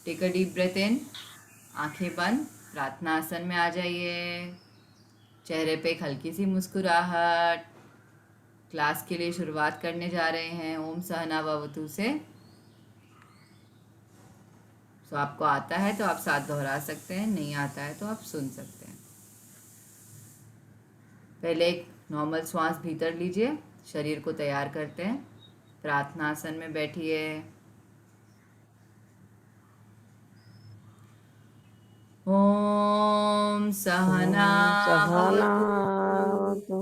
Take a deep breath in, आंखें बंद, प्रार्थना आसन में आ जाइए। चेहरे पे एक हल्की सी मुस्कुराहट। क्लास के लिए शुरुआत करने जा रहे हैं ओम सहना भवतु से। तो आपको आता है तो आप साथ दोहरा सकते हैं, नहीं आता है तो आप सुन सकते हैं। पहले एक नॉर्मल श्वास भीतर लीजिए, शरीर को तैयार करते हैं। प्रार्थना आसन में बैठिए। ओम सहना सहना भवतु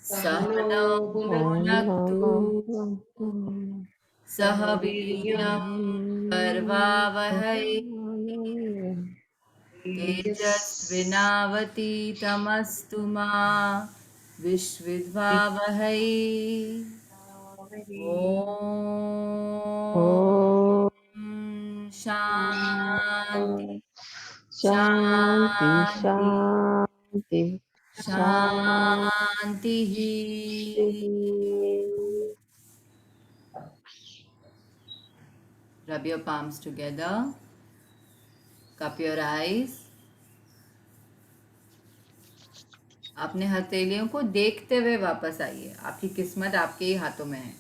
सहनौ भुनक्तु सह वीर्यं करवावहै तेजस्विनावतीतमस्तु मा विश्विद्वावहै। ओम शांति शांति शांति शांति शांति ही। Rub your palms together. Cup your eyes. अपने हथेलियों को देखते हुए वापस आइए। आपकी किस्मत आपके ही हाथों में है।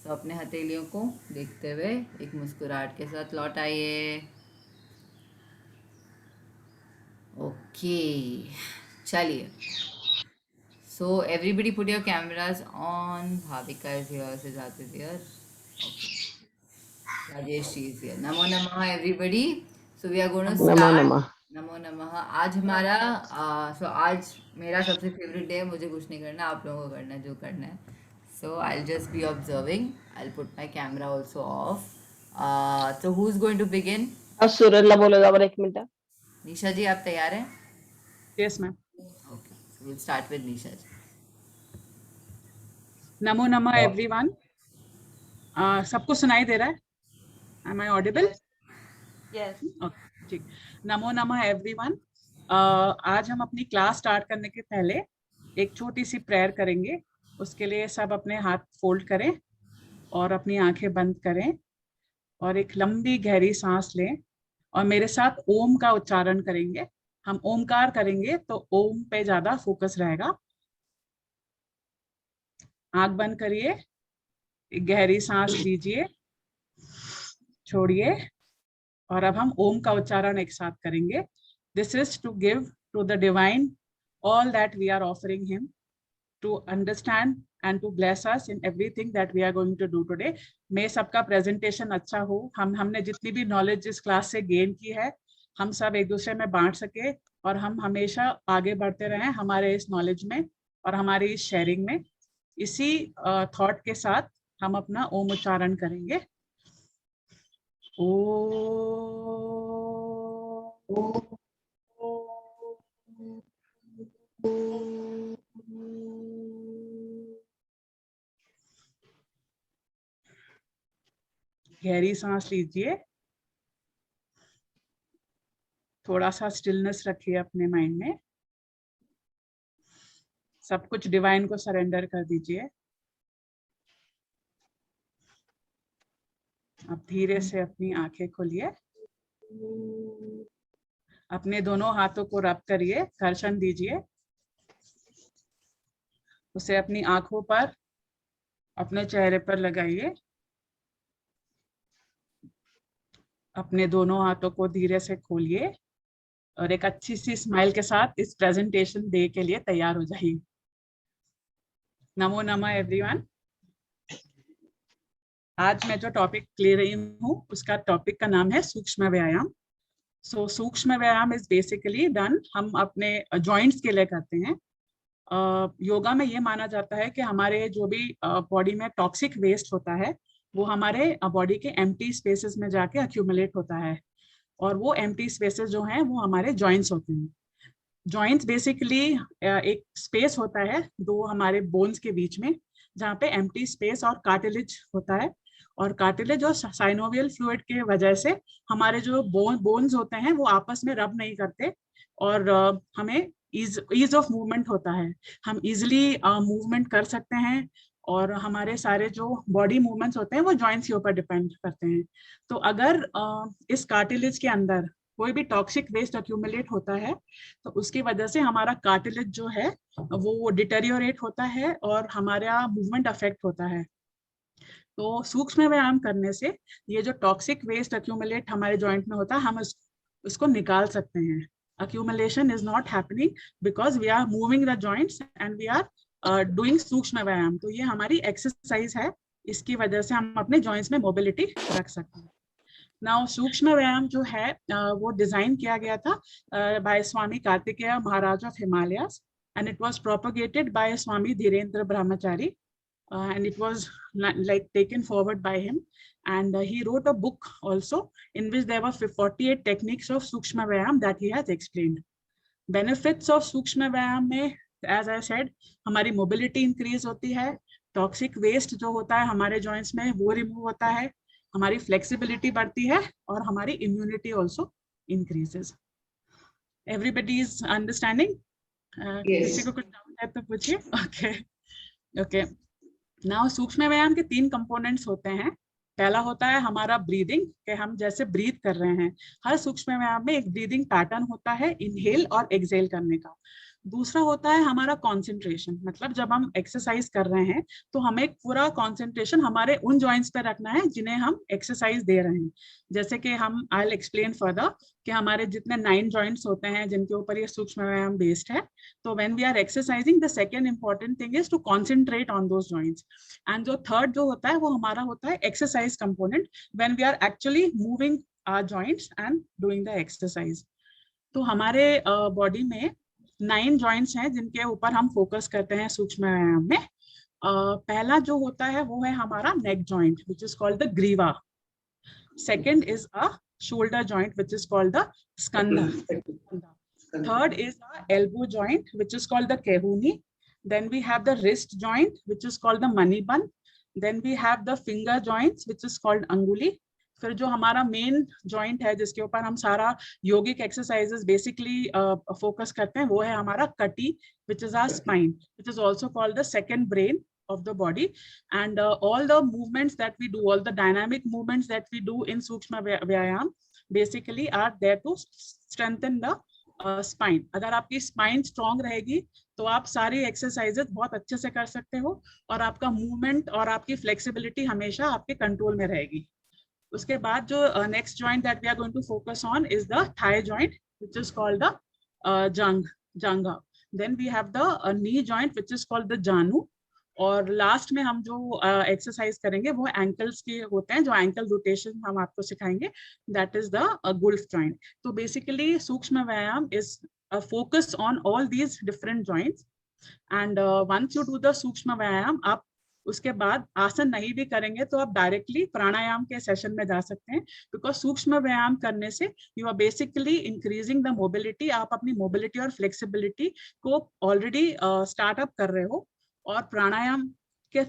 तो अपने हथेलियों को देखते हुए एक मुस्कुराहट के साथ लौट आइए। ओके, चलिए। So everybody put your cameras on. Bhavika is here, Siddharth is here, Rajesh ji is here. नमो नमः everybody. So we are going to नमो स्टार्ट। नमः। नमो नमः। आज हमारा आज मेरा सबसे फेवरेट डे है। मुझे कुछ नहीं करना, आप लोगों को करना है जो करना है। So I will just be observing. I will put my camera also off. So who is going to begin? अब सुरेला बोलेगा, पर 1 मिनट। निशा जी, आप तैयार हैं? Yes ma'am. Okay, so will start with Nisha ji. नमो नमः एवरीवन। सबको सुनाई दे रहा है? Am I audible? यस। ठीक। नमो नमः एवरीवन। आज हम अपनी क्लास स्टार्ट करने के पहले एक छोटी सी प्रेयर करेंगे। उसके लिए सब अपने हाथ फोल्ड करें और अपनी आंखें बंद करें और एक लंबी गहरी सांस लें और मेरे साथ ओम का उच्चारण करेंगे। हम ओमकार करेंगे तो ओम पे ज्यादा फोकस रहेगा। आंख बंद करिए, एक गहरी सांस लीजिए, छोड़िए और अब हम ओम का उच्चारण एक साथ करेंगे। This is to give to the divine all that we are offering him to understand and to bless us in everything that we are going to do today. may सबका प्रेजेंटेशन अच्छा हो। हमने जितनी भी नॉलेज इस class से gain की है, हम सब एक दूसरे में बांट सके और हम हमेशा आगे बढ़ते रहें हमारे इस नॉलेज में और हमारी इस शेयरिंग में। इसी थॉट के साथ हम अपना ओम उच्चारण करेंगे। गहरी सांस लीजिए, थोड़ा सा स्टिलनेस रखिए अपने माइंड में। सब कुछ डिवाइन को सरेंडर कर दीजिए। अब धीरे से अपनी आंखें खोलिए, अपने दोनों हाथों को रब करिए, घर्षण दीजिए, उसे अपनी आंखों पर, अपने चेहरे पर लगाइए। अपने दोनों हाथों को धीरे से खोलिए और एक अच्छी सी स्माइल के साथ इस प्रेजेंटेशन डे के लिए तैयार हो जाइए। नमो नमः एवरीवन। आज मैं जो टॉपिक ले रही हूँ उसका टॉपिक का नाम है सूक्ष्म व्यायाम। सूक्ष्म व्यायाम इज बेसिकली डन, हम अपने जॉइंट्स के लिए करते हैं। योगा में ये माना जाता है कि हमारे जो भी बॉडी में टॉक्सिक वेस्ट होता है वो हमारे बॉडी के एम्प्टी स्पेसेस में जाके अक्यूमुलेट होता है और वो एम्प्टी स्पेसेस जो हैं वो हमारे जॉइंट्स होते हैं। जॉइंट्स बेसिकली एक स्पेस होता है दो हमारे बोन्स के बीच में, जहाँ पे एम्प्टी स्पेस और कार्टिलेज होता है। और कार्टिलेज और साइनोवियल फ्लूइड के वजह से हमारे जो बोन्स होते हैं वो आपस में रब नहीं करते और हमें ईज ऑफ मूवमेंट होता है। हम इजिली मूवमेंट कर सकते हैं और हमारे सारे जो बॉडी मूवमेंट्स होते हैं वो जॉइंट्स के ऊपर डिपेंड करते हैं। तो अगर इस कार्टिलेज के अंदर कोई भी टॉक्सिक वेस्ट अक्यूमुलेट होता है तो उसकी वजह से हमारा कार्टिलेज जो है वो डिटेरियोरेट होता है और हमारा मूवमेंट अफेक्ट होता है। तो सूक्ष्म व्यायाम करने से ये जो टॉक्सिक वेस्ट अक्यूमुलेट हमारे जॉइंट में होता है हम उसको निकाल सकते हैं। accumulation is not happening because we are moving the joints and we are doing सूक्ष्म व्यायाम। तो ये हमारी एक्सरसाइज है, इसकी वजह से हम अपने जॉइंट्स में मोबिलिटी रख सकते हैं। नाउ सूक्ष्म व्यायाम जो है वो डिजाइन किया गया था by Swami Kartikeya Maharaj of Himalayas and it was propagated by Swami Dhirendra Brahmachari and it was like taken forward by him, and he wrote a book also in which there were 48 techniques of Sukshma Vyayam that he has explained. Benefits of Sukshma Vyayam में as I said हमारी mobility increase होती है, toxic waste जो होता है हमारे joints में वो remove होता है, हमारी flexibility बढ़ती है और हमारी immunity also increases. Everybody is understanding? किसी को कुछ doubt है तो पूछिए. Okay. नाउ सूक्ष्म व्यायाम के 3 कंपोनेंट्स होते हैं। पहला होता है हमारा ब्रीदिंग, कि हम जैसे ब्रीथ कर रहे हैं, हर सूक्ष्म व्यायाम में एक ब्रीदिंग पैटर्न होता है इनहेल और एक्सहेल करने का। दूसरा होता है हमारा कंसंट्रेशन, मतलब जब हम एक्सरसाइज कर रहे हैं तो हमें पूरा कंसंट्रेशन हमारे उन जॉइंट्स पे रखना है जिन्हें हम एक्सरसाइज दे रहे हैं। जैसे कि हम आई विल एक्सप्लेन फर्दर कि हमारे जितने 9 जॉइंट्स होते हैं जिनके ऊपर ये सूक्ष्म व्यायाम बेस्ड है। तो when we are exercising the second important thing is to concentrate on those joints. And जो थर्ड जो होता है वो हमारा होता है exercise component, when we are actually moving our joints and doing the exercise. तो हमारे बॉडी में 9 जॉइंट्स हैं जिनके ऊपर हम फोकस करते हैं सूक्ष्म व्यायाम में। पहला जो होता है वो है हमारा neck joint which is called the ग्रीवा। Second is a shoulder joint which is called the skanda. Third is the elbow joint which is called the kehuni. Then we have the wrist joint which is called the maniban. Then we have the finger joints which is called anguli. फिर जो हमारा main joint है जिसके ऊपर हम सारा योगिक exercises basically focus करते हैं वो है हमारा कटी which is our spine, which is also called the second brain of the body. And all the movements that we do, all the dynamic movements that we do in Sukshma Vyayam basically are there to strengthen the spine. अगर आपकी spine strong रहेगी तो आप सारी exercises बहुत अच्छे से कर सकते हो और आपका movement और आपकी flexibility हमेशा आपके control में रहेगी। उसके बाद जो next joint that we are going to focus on is the thigh joint which is called the janga. Then we have the knee joint which is called the janu. और last में हम जो exercise करेंगे वो ankles के होते हैं, जो एंकल रोटेशन हम आपको सिखाएंगे, दैट इज द गुल्फ जॉइंट। तो बेसिकली सूक्ष्म व्यायाम is focus on all these different joints and once you do the सूक्ष्म व्यायाम आप उसके बाद आसन नहीं भी करेंगे तो आप डायरेक्टली प्राणायाम के सेशन में जा सकते हैं, बिकॉज सूक्ष्म व्यायाम करने से you are basically increasing the mobility. आप अपनी मोबिलिटी और फ्लेक्सिबिलिटी को ऑलरेडी स्टार्टअप कर रहे हो और प्राणायाम के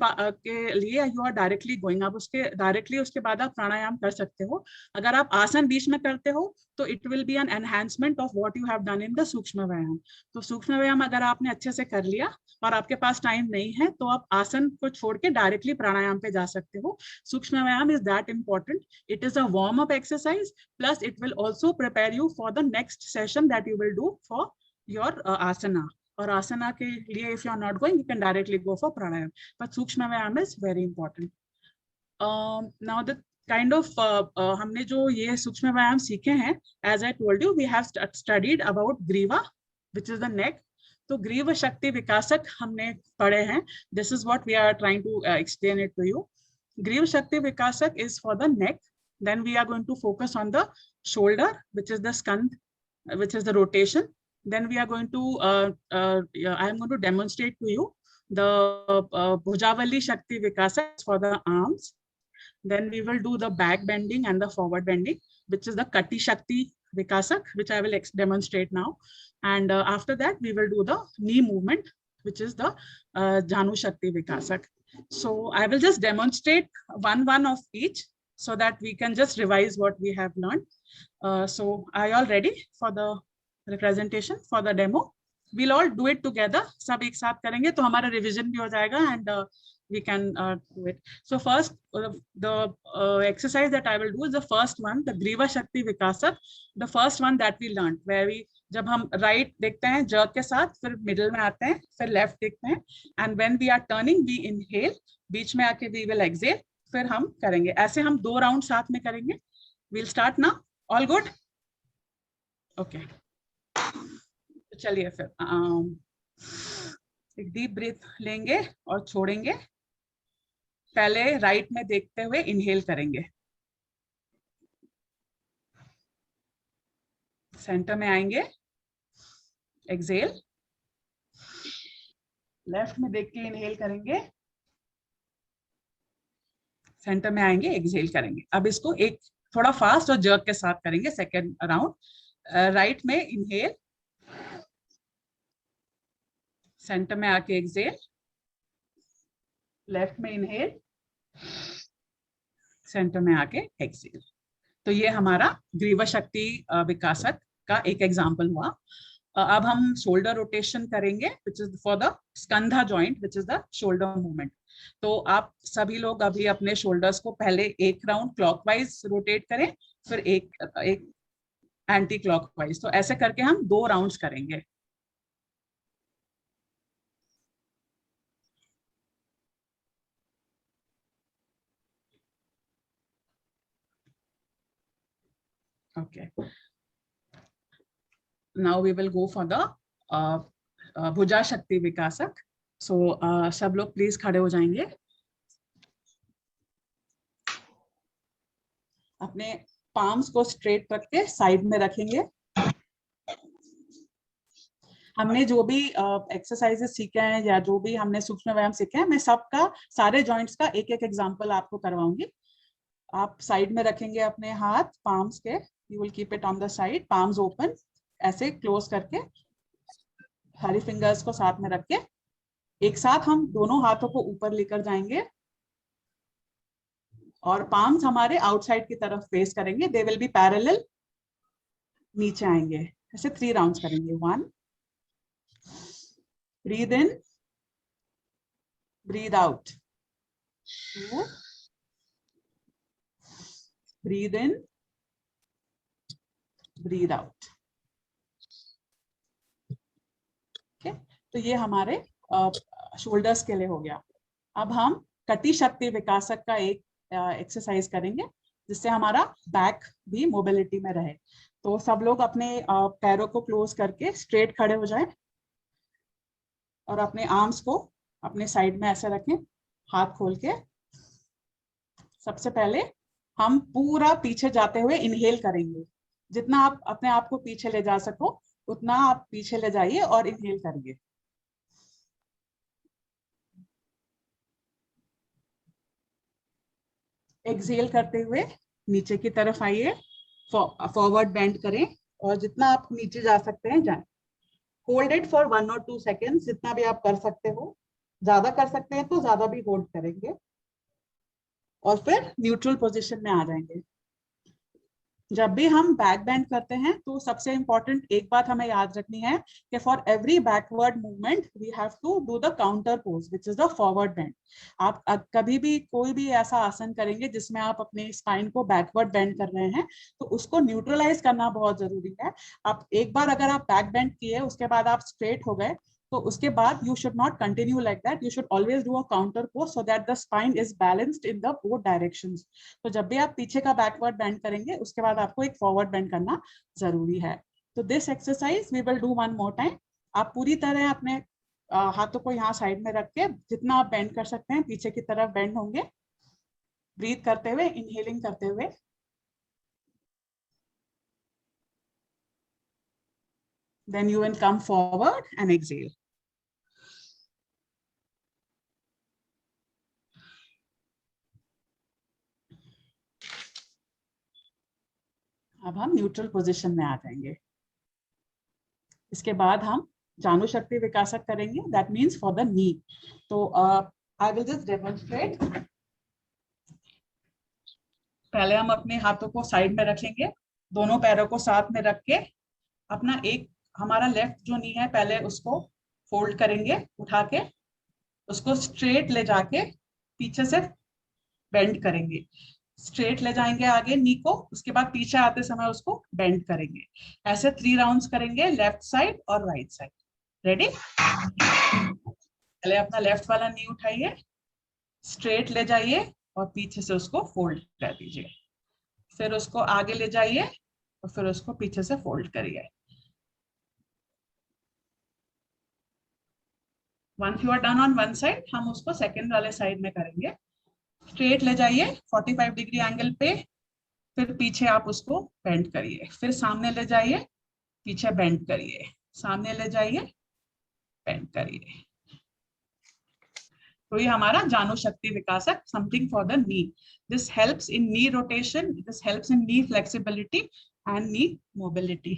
लिए यू आर डायरेक्टली गोइंग, आप उसके बाद आप प्राणायाम कर सकते हो। अगर आप आसन बीच में करते हो तो it will be an enhancement of what you have done in the सूक्ष्म व्यायाम। तो सूक्ष्म व्यायाम अगर आपने अच्छे से कर लिया और आपके पास टाइम नहीं है तो आप आसन को छोड़ के डायरेक्टली प्राणायाम पे जा सकते हो। सूक्ष्म व्यायाम is that important, it is a warm up exercise plus it will also prepare you for the next session that you will do for your asana. और आसना के लिए if you are not going you can directly go for pranayam, but सूक्ष्म व्यायाम is very important. Now the kind of हमने जो ये सूक्ष्म व्यायाम सीखे हैं, as I told you we have studied about ग्रीवा which is the neck. तो ग्रीव शक्ति विकासक हमने पढ़े हैं, this is what we are trying to explain it to you. ग्रीव शक्ति विकासक is for the neck. Then we are going to focus on the shoulder which is the skand, which is the rotation. Then we are going to I am going to demonstrate to you the Bhujavali Shakti Vikasak for the arms. Then we will do the back bending and the forward bending, which is the Kati Shakti Vikasak, which I will demonstrate now. And after that we will do the knee movement, which is the Janu Shakti Vikasak. So I will just demonstrate one of each so that we can just revise what we have learned. So are you all ready for the presentation, for the demo? We'll all do it together. सब एक साथ करेंगे तो हमारा revision भी हो जाएगा and we can do it. So first, the exercise that I will do is the first one, the Griva Shakti Vikasak, the first one that we learned, where we, जब हम right देखते हैं jerk के साथ, फिर middle में आते हैं, फिर left देखते हैं, and when we are turning we inhale, बीच में आके we will exhale, फिर हम करेंगे ऐसे, हम 2 राउंड साथ में करेंगे. We'll start now. All good? Okay. चलिए फिर एक डीप ब्रीथ लेंगे और छोड़ेंगे. पहले राइट में देखते हुए इनहेल करेंगे, सेंटर में आएंगे, एक्सहेल, लेफ्ट में देख के इनहेल करेंगे, सेंटर में आएंगे, एक्सहेल करेंगे. अब इसको एक थोड़ा फास्ट और जर्क के साथ करेंगे. सेकेंड राउंड, राइट में इनहेल, सेंटर में आके एक्सहेल, लेफ्ट में इनहेल, सेंटर में आके एक्सहेल. तो ये हमारा ग्रीवा शक्ति विकासक का एक एग्जांपल हुआ. अब हम शोल्डर रोटेशन करेंगे, विच इज फॉर द स्कंधा joint, which is the shoulder movement. तो आप सभी लोग अभी अपने शोल्डर्स को पहले एक राउंड क्लॉकवाइज रोटेट करें, फिर एक एंटी क्लॉकवाइज. तो ऐसे करके हम 2 राउंड्स करेंगे. Okay. Now we will go for the Bhuja Shakti Vikasak. So सब लोग प्लीज खड़े हो जाएंगे, अपने पाम्स को स्ट्रेट रख के साइड में रखेंगे. हमने जो भी एक्सरसाइजेस सीखे हैं या जो भी हमने सूक्ष्म व्यायाम सीखे हैं, मैं सबका, सारे जॉइंट्स का एक एक एग्जांपल आपको करवाऊंगी. आप साइड में रखेंगे अपने हाथ पाम्स के, you will keep it on the side, palms open, ऐसे क्लोज करके सारी फिंगर्स को साथ में रख के एक साथ हम दोनों हाथों को ऊपर लेकर जाएंगे और पाम्स हमारे आउटसाइड की तरफ फेस करेंगे. दे विल बी पैरेलल, नीचे आएंगे. ऐसे 3 राउंड्स करेंगे. 1, breathe in, breathe out, 2, breathe in, breathe out. Okay, तो ये हमारे शोल्डर्स के लिए हो गया. अब हम कटी शक्ति विकासक का एक एक्सरसाइज करेंगे, जिससे हमारा बैक भी मोबिलिटी में रहे. तो सब लोग अपने पैरों को क्लोज करके स्ट्रेट खड़े हो जाएं और अपने आर्म्स को अपने साइड में ऐसे रखें, हाथ खोल के. सबसे पहले हम पूरा पीछे जाते हुए इनहेल करेंगे. जितना आप अपने आप को पीछे ले जा सको उतना आप पीछे ले जाइए और इनहेल करिए. एक्सहेल करते हुए नीचे की तरफ आइए, फॉरवर्ड बेंड करें और जितना आप नीचे जा सकते हैं जाएं. होल्ड इट फॉर 1 और 2 सेकेंड्स, जितना भी आप कर सकते हो. ज्यादा कर सकते हैं तो ज्यादा भी होल्ड करेंगे और फिर न्यूट्रल पोजीशन में आ जाएंगे. जब भी हम बैक बेंड करते हैं तो सबसे इंपॉर्टेंट एक बात हमें याद रखनी है कि for every backward movement we have to do the counter pose, which is the forward bend. आप कभी भी कोई भी ऐसा आसन करेंगे जिसमें आप अपने स्पाइन को बैकवर्ड बेंड कर रहे हैं, तो उसको न्यूट्रलाइज करना बहुत जरूरी है. आप एक बार अगर आप बैक बेंड किए, उसके बाद आप स्ट्रेट हो गए, तो उसके बाद you should not continue like that. You should always do a counter pose so that the spine is balanced in the both directions. तो जब भी आप पीछे का बैकवर्ड बेंड करेंगे, उसके बाद आपको एक फॉरवर्ड बेंड करना जरूरी है. तो this exercise we will do 1 more time. आप पूरी तरह अपने हाथों को यहाँ साइड में रख के जितना आप बेंड कर सकते हैं पीछे की तरफ बेंड होंगे. ब्रीथ करते हुए, इनहेलिंग करते हुए. Then you will come forward and exhale. अब हम न्यूट्रल पोजीशन में आ जाएंगे. इसके बाद हम जानु शक्ति विकासक करेंगे, that means for the knee. तो आई विल जस्ट डेमोन्स्ट्रेट. पहले हम अपने हाथों को साइड में रखेंगे, दोनों पैरों को साथ में रख के अपना एक, हमारा लेफ्ट जो नी है पहले उसको फोल्ड करेंगे, उठा के उसको स्ट्रेट ले जाके पीछे से बेंड करेंगे, स्ट्रेट ले जाएंगे आगे नी को, उसके बाद पीछे आते समय उसको बेंड करेंगे। ऐसे 3 राउंड्स करेंगे, लेफ्ट साइड और राइट साइड। रेडी? पहले अपना लेफ्ट वाला नी उठाइए, स्ट्रेट ले जाइए और पीछे से उसको फोल्ड कर दीजिए, फिर उसको आगे ले जाइए और फिर उसको पीछे से फोल्ड करिए। Once you are done on one side, हम उसको सेकंड वाले साइड में करेंगे। स्ट्रेट ले जाइए 45 डिग्री एंगल पे, फिर पीछे आप उसको बेंड करिए, फिर सामने ले जाइए, पीछे बेंड करिए, सामने ले जाइए, बेंड करिए। तो ये हमारा जानु शक्ति विकासक, something for the knee. This helps in knee rotation, this helps in knee flexibility and knee mobility.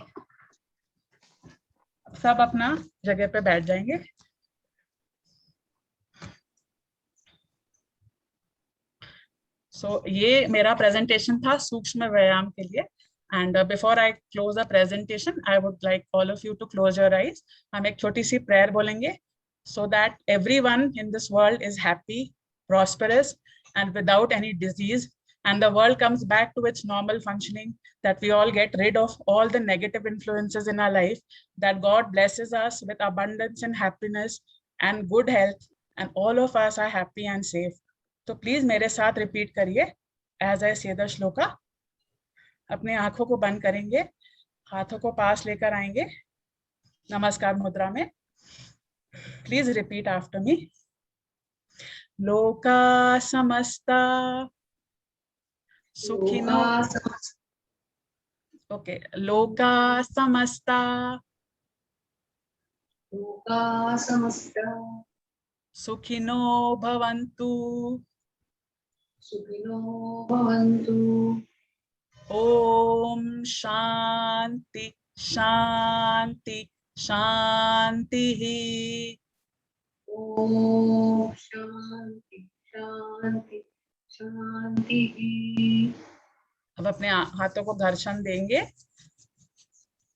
सब अपना जगह पे बैठ जाएंगे। ये मेरा प्रेजेंटेशन था सूक्ष्म व्यायाम के लिए। And before I close the presentation, I would like all of you to close your eyes. हम एक छोटी सी prayer बोलेंगे, so that everyone in this world is happy, prosperous, and without any disease, and the world comes back to its normal functioning, that we all get rid of all the negative influences in our life, that God blesses us with abundance and happiness and good health, and all of us are happy and safe. तो please मेरे साथ repeat करिए as I से the shloka. अपने आंखों को बंद करेंगे, हाथों को पास लेकर आएंगे नमस्कार मुद्रा में। Please repeat after me. लोका समस्ता सुखिनो, ओके, लोका समस्ता सुखिनो भवन्तु, ओम शांति शांति शांति। ओम शांति शांति शांति। अब अपने हाथों को घर्षण देंगे,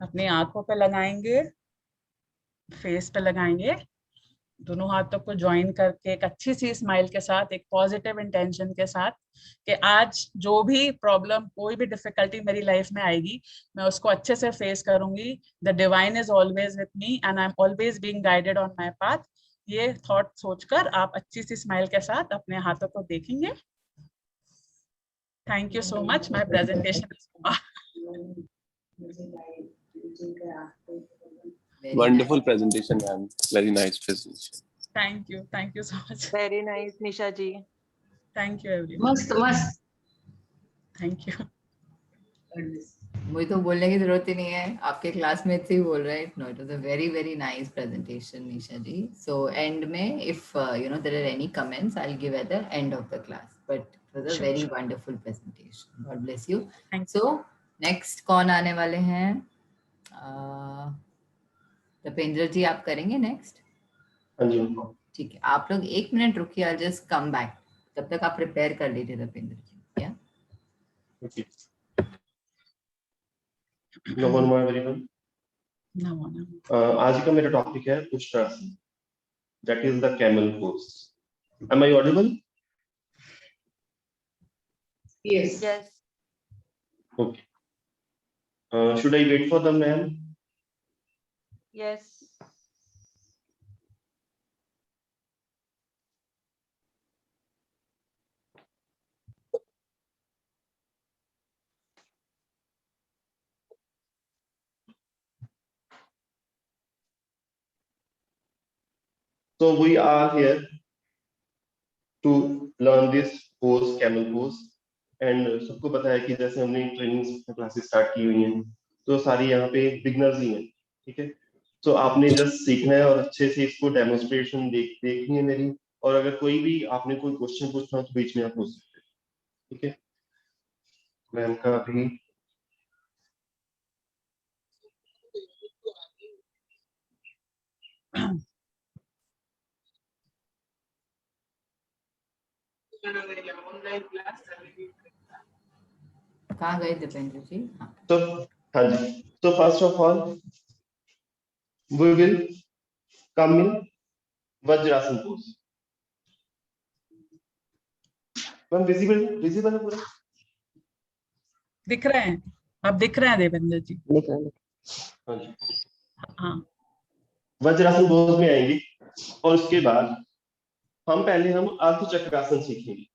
अपने आंखों पे लगाएंगे, फेस पे लगाएंगे, दोनों हाथों को ज्वाइन करके एक अच्छी सी स्माइल के साथ, एक पॉजिटिव इंटेंशन के साथ कि आज जो भी प्रॉब्लम, कोई भी डिफिकल्टी मेरी लाइफ में आएगी, मैं उसको अच्छे से फेस करूंगी। The divine is always with me and I am always being guided on my path. ये थॉट सोचकर आप अच्छी सी स्माइल के साथ अपने हाथों को देखेंगे। Thank you so much. My presentation is over. Wonderful presentation, ma'am. Very nice presentation. Thank you so much. Very nice, Nisha ji. Thank you everyone. मस्त मस्त। Thank you. मुझे तो बोलने की जरूरत ही नहीं है, आपके क्लासमेट्स ही बोल रहे हैं। No, it was a very very nice presentation Nisha ji. So end में if you know there are any comments I will give at the end of the class, but it was a very wonderful presentation. God bless you. So next कौन आने वाले हैं? दीपेंद्र जी आप करेंगे next? हाँ जी। ठीक है, आप लोग 1 मिनट रुकिए, आई जस्ट कम बैक। तब तक आप प्रिपेयर कर लीजिए दीपेंद्र जी। या Okay. नमो एवरीवन। आज का मेरा टॉपिक है पुष्टासन, that is the camel pose. Am I audible? Yes. Yes. Okay. Should I wait for the ma'am? Yes. So we are here to learn this pose, camel pose, and सबको पता है कि जैसे हमने ट्रेनिंग क्लासेस स्टार्ट की हुई हैं, तो सारी यहाँ पे बिगनर्स ही हैं, ठीक है। तो आपने जस्ट सीखना है और अच्छे से इसको डेमोन्स्ट्रेशन देखनी है मेरी, और अगर कोई भी आपने कोई क्वेश्चन पूछना हो तो बीच में आप पूछ सकते हैं, ठीक है। मैम का अभी कहाँ गए दीपेंद्र जी? हाँ, तो हाँ जी। तो first of all we will come in vajrasana pose. Ma'am visible है पूरा? दिख रहे हैं, आप दिख रहे हैं देवेंद्र जी? हाँ जी। हाँ वज्रासन पोज में आएंगे और उसके बाद हम अर्ध चक्रासन सीखेंगे।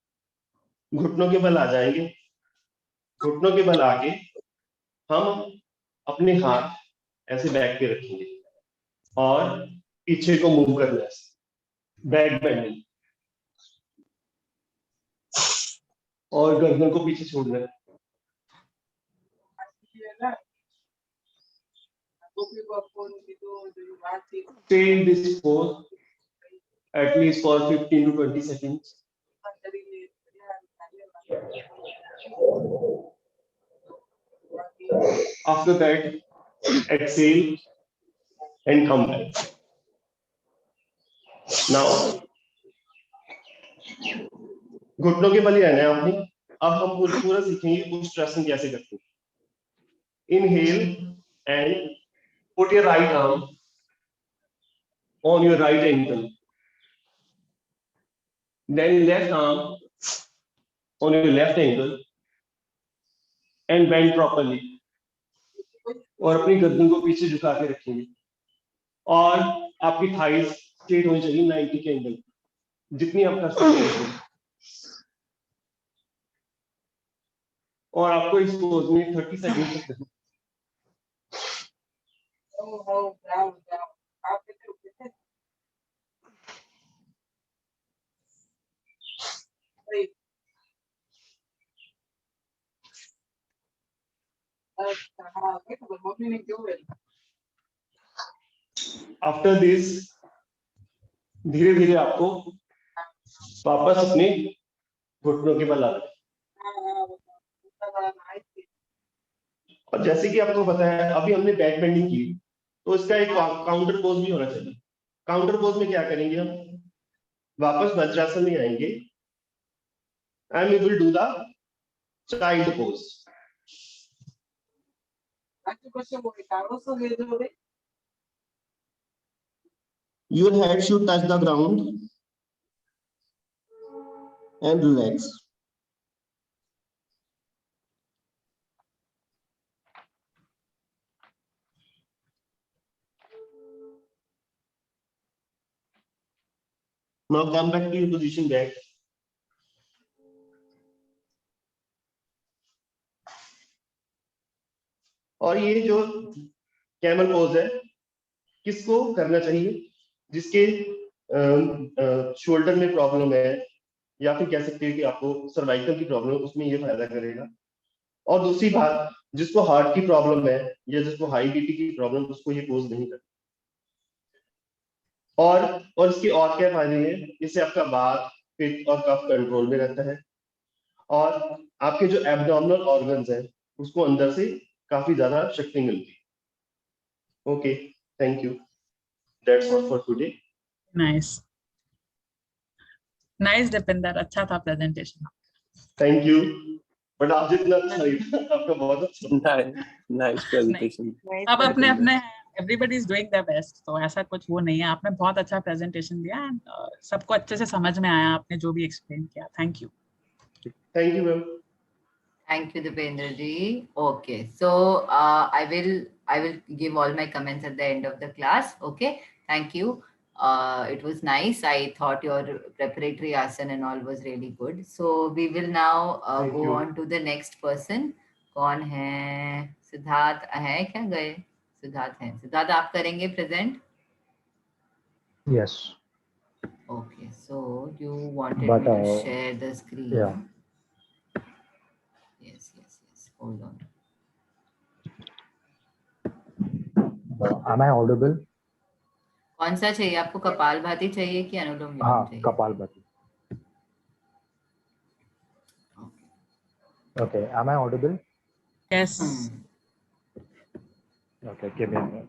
घुटनों के बल आ जाएंगे, घुटनों के बल आके हम अपने हाथ ऐसे बैक पे रखेंगे और पीछे को मूव करना है, बैक बेंडिंग, और गर्दन को पीछे छोड़ना है। Stay in this pose at least for 15 to 20 seconds. After that, exhale and come back. Now, घुटनों के बल ही रहना है आपने। अब हम पूरा सीखेंगे उष्ट्रासन कैसे करते हैं। Inhale and put your right arm on your right ankle. Then left arm on your left ankle and bend properly. और अपनी गर्दन को पीछे झुका के रखेंगे और आपकी थाइज स्ट्रेट होनी चाहिए 90 के एंगल, जितनी आप कर सकते हैं। और आपको इस पोज में 30 सेकंड तक करना। आफ्टर दिस धीरे धीरे आपको वापस अपने घुटनों के बल आना। और जैसे कि आपको पता है अभी हमने बैक बेंडिंग की, तो इसका एक काउंटर पोज भी होना चाहिए। काउंटर पोज में क्या करेंगे हम, वापस वज्रासन में आएंगे and we will do the child pose. Your head should touch the ground and relax. Now come back to your position back. और ये जो कैमल पोज है किसको करना चाहिए, जिसके शोल्डर में प्रॉब्लम है या फिर कह सकते हैं कि आपको सर्वाइकल की प्रॉब्लम, उसमें ये फायदा करेगा। और दूसरी बात, जिसको हार्ट की प्रॉब्लम है या जिसको हाई बीपी की प्रॉब्लम, उसको ये पोज नहीं करना। और इसके और क्या फायदे हैं, इससे आपका बात, पिट और कफ कंट्रोल में रहता है और आपके जो एब्डोमिनल ऑर्गन्स हैं उसको अंदर से काफी ज्यादा शक्ति मिलती है। Okay, thank you, that's all for today. Nice nice Dipendra, अच्छा था प्रेजेंटेशन। थैंक यू, बट आप जितना अच्छा नहीं था, आपका बहुत अच्छा। Nice presentation. अब अपने अपने everybody is doing their best, तो ऐसा कुछ वो नहीं है। आपने बहुत अच्छा प्रेजेंटेशन दिया एंड सबको अच्छे से समझ में आया आपने जो भी एक्सप्लेन किया। Thank you. Thank you ma'am. Thank you, Dipendra ji. Okay, so I will give all my comments at the end of the class. Okay, thank you. It was nice. I thought your preparatory asana and all was really good. So we will now Thank go you. on to the next person. कौन है? सिद्धार्थ है क्या? गए? सिद्धार्थ हैं। सिद्धार्थ आप करेंगे present? Yes. Okay, so you wanted me to share the screen. Yeah. Yes. Hold on. Am I audible? कौन सा चाहिए आपको? कपालभाति चाहिए कि अनुलोम विलोम चाहिए? Kapalbhati. Okay, am I audible? Yes Okay, give me a minute.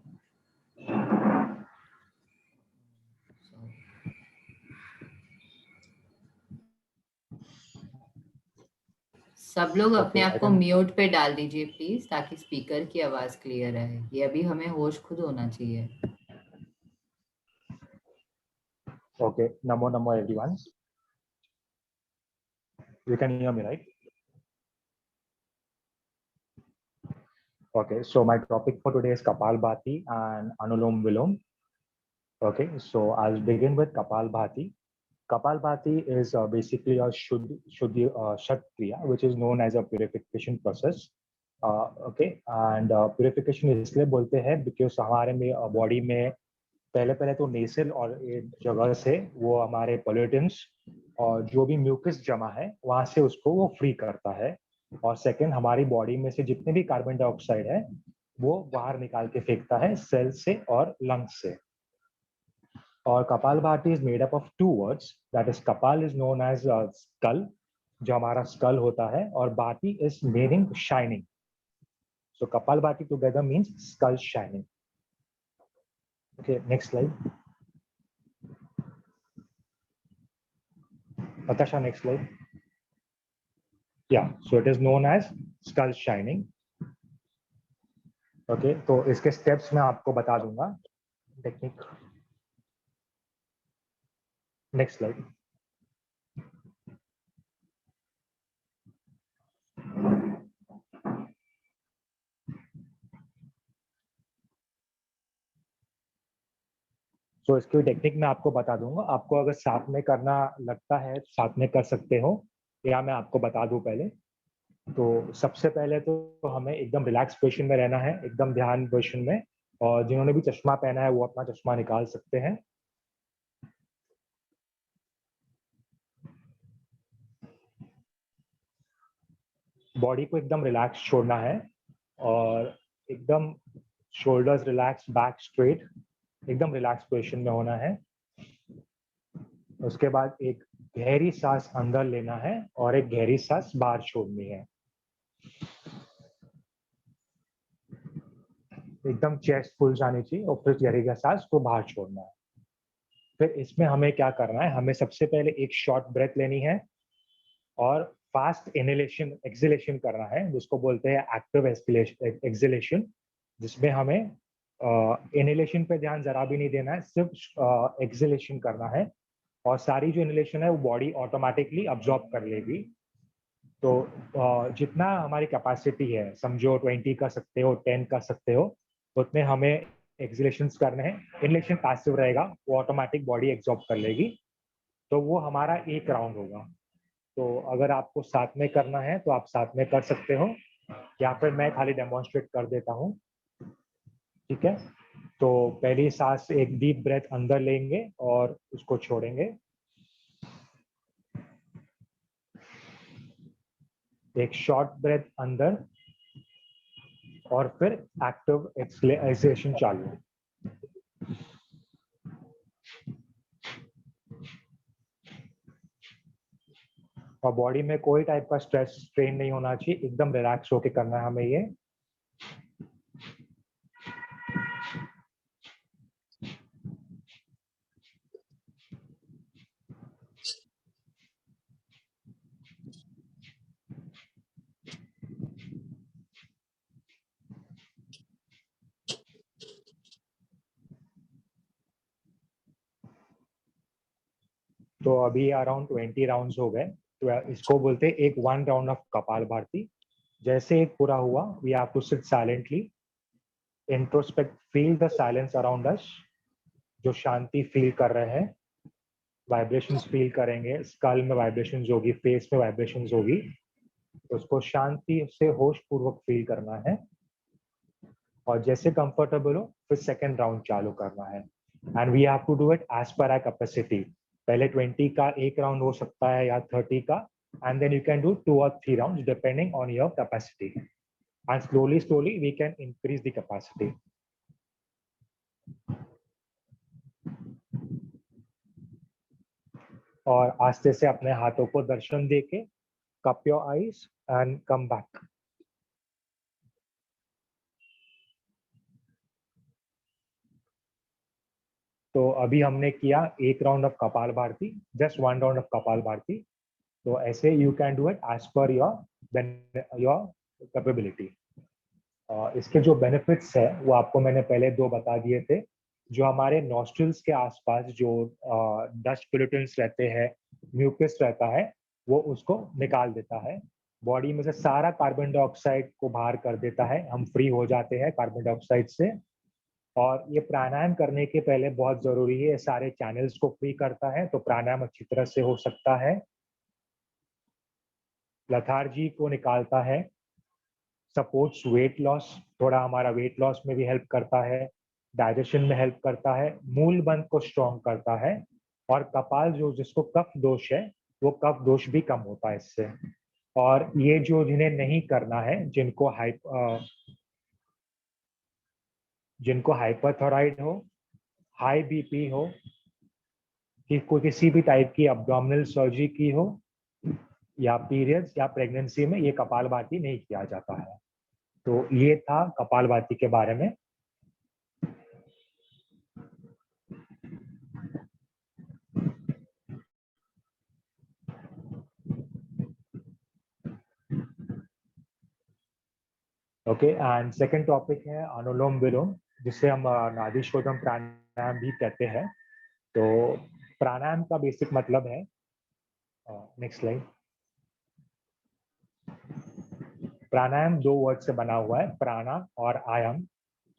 सब लोग अपने Okay, आप I को can- म्यूट पे डाल दीजिए प्लीज, ताकि स्पीकर की आवाज क्लियर रहे। ये अभी हमें होश खुद होना चाहिए। Okay, Namo Namo everyone. You can hear me, right? Okay, so my topic for today is Kapalbhati and Anulom Vilom. Okay, so I'll begin with Kapalbhati. Kapalbhati is basically a Shat Kriya, which is known as a purification process. Okay, and purification इसलिए बोलते हैं because हमारे में body में पहले तो nasal और जगह से वो हमारे pollutants और जो भी mucus जमा है वहां से उसको वो free करता है, और सेकंड हमारी बॉडी में से जितने भी कार्बन डाइऑक्साइड है वो बाहर निकाल के फेंकता है सेल से और लंग्स से. और kapalbhati is made up of two words, that is कपाल इज नोन एज स्कल, जो हमारा स्कल होता है, और भाति is meaning shining. So kapalbhati together means skull shining. Okay, next slide. Natasha, next slide. Yeah, so it is known as skull shining. Okay, तो इसके steps मैं आपको बता दूंगा, टेक्निक. Next slide. सो इसकी टेक्निक मैं आपको बता दूंगा. आपको अगर साथ में करना लगता है तो साथ में कर सकते हो, या मैं आपको बता दूं पहले. तो सबसे पहले तो हमें एकदम रिलैक्स पोजीशन में रहना है, एकदम ध्यान पोजीशन में. और जिन्होंने भी चश्मा पहना है वो अपना चश्मा निकाल सकते हैं. बॉडी को एकदम रिलैक्स छोड़ना है और एकदम शोल्डर्स रिलैक्स, बैक स्ट्रेट, एकदम रिलैक्स पोजीशन में होना है. उसके बाद एक गहरी सांस अंदर लेना है और एक गहरी सांस बाहर छोड़नी है. एकदम चेस्ट फुल जानी चाहिए और फिर गहरी का सांस को बाहर छोड़ना है. फिर इसमें हमें क्या करना है, हमें सबसे पहले एक शॉर्ट ब्रेथ लेनी है और फास्ट इनहेलेशन एक्सहेलेशन करना है, जिसको बोलते हैं एक्टिव एक्सहेलेशन, जिसमें हमें इनहेलेशन पे ध्यान जरा भी नहीं देना है, सिर्फ एक्सहेलेशन करना है. और सारी जो इनहेलेशन है वो बॉडी ऑटोमेटिकली अब्जॉर्ब कर लेगी. तो जितना हमारी कैपेसिटी है, समझो 20 कर सकते हो, 10 कर सकते हो, उतने हमें एक्सहेलेशंस करने हैं. इनहेलेशन पैसिव रहेगा, वो ऑटोमेटिक बॉडी एब्जॉर्ब कर लेगी. तो वो हमारा एक राउंड होगा. तो अगर आपको साथ में करना है तो आप साथ में कर सकते हो, या फिर मैं खाली डेमोन्स्ट्रेट कर देता हूँ. ठीक है, तो पहली सांस एक डीप ब्रेथ अंदर लेंगे और उसको छोड़ेंगे. एक शॉर्ट ब्रेथ अंदर और फिर एक्टिव एक्सहेलेशन चालू. और बॉडी में कोई टाइप का स्ट्रेस स्ट्रेन नहीं होना चाहिए, एकदम रिलैक्स होके करना है हमें ये. तो अभी अराउंड 20 राउंड्स हो गए. तो इसको बोलते हैं एक 1 राउंड ऑफ कपालभाति. जैसे एक पूरा हुआ, we have to sit silently, introspect, feel the silence around us, जो शांति फील कर रहे हैं. वाइब्रेशंस फील करेंगे, स्कल में वाइब्रेशंस होगी, फेस में वाइब्रेशंस होगी. तो उसको शांति से होश पूर्वक फील करना है. और जैसे कंफर्टेबल हो फिर सेकेंड राउंड चालू करना है. And we have to do it as per our capacity. पहले 20 का एक राउंड हो सकता है या 30 का, and then you can do 2 or 3 rounds depending on your capacity. And slowly we can increase the capacity. और आस्ते से अपने हाथों को दर्शन देके cup your eyes and come back. तो अभी हमने किया एक round of kapalbhati, just 1 round of kapalbhati. तो ऐसे you can do it as per your capability. इसके जो बेनिफिट्स है वो आपको मैंने पहले 2 बता दिए थे. जो हमारे नॉस्ट्रल्स के आसपास जो डस्ट पोल्यूटेंट्स रहते हैं, म्यूकस रहता है, वो उसको निकाल देता है, बॉडी में से सारा कार्बन डाइऑक्साइड को बाहर कर देता है, हम फ्री हो जाते हैं कार्बन डाइऑक्साइड से। और ये प्राणायाम करने के पहले बहुत जरूरी है, सारे चैनल्स को फ्री करता है, तो प्राणायाम अच्छी तरह से हो सकता है। लथार्जी को निकालता है, सपोर्ट्स वेट लॉस, थोड़ा हमारा वेट लॉस में भी हेल्प करता है, डाइजेशन में हेल्प करता है, मूल बंध को स्ट्रॉन्ग करता है, और कपाल जो जिसको कफ दोष है वो कफ दोष भी कम होता है इससे। और ये जो जिन्हें नहीं करना है, जिनको हाइपरथायराइड हो, हाई बीपी हो, कि कोई किसी भी टाइप की अब्डोमिनल सर्जरी की हो, या पीरियड्स या प्रेगनेंसी में ये कपालभाति नहीं किया जाता है। तो ये था कपालभाति के बारे में। ओके, एंड सेकंड टॉपिक है अनुलोम विलोम, जिसे हम नाड़ी शोधन प्राणायाम भी कहते हैं। तो प्राणायाम का बेसिक मतलब है, नेक्स्ट स्लाइड। प्राणायाम दो वर्ड से बना हुआ है, प्राणा और आयाम।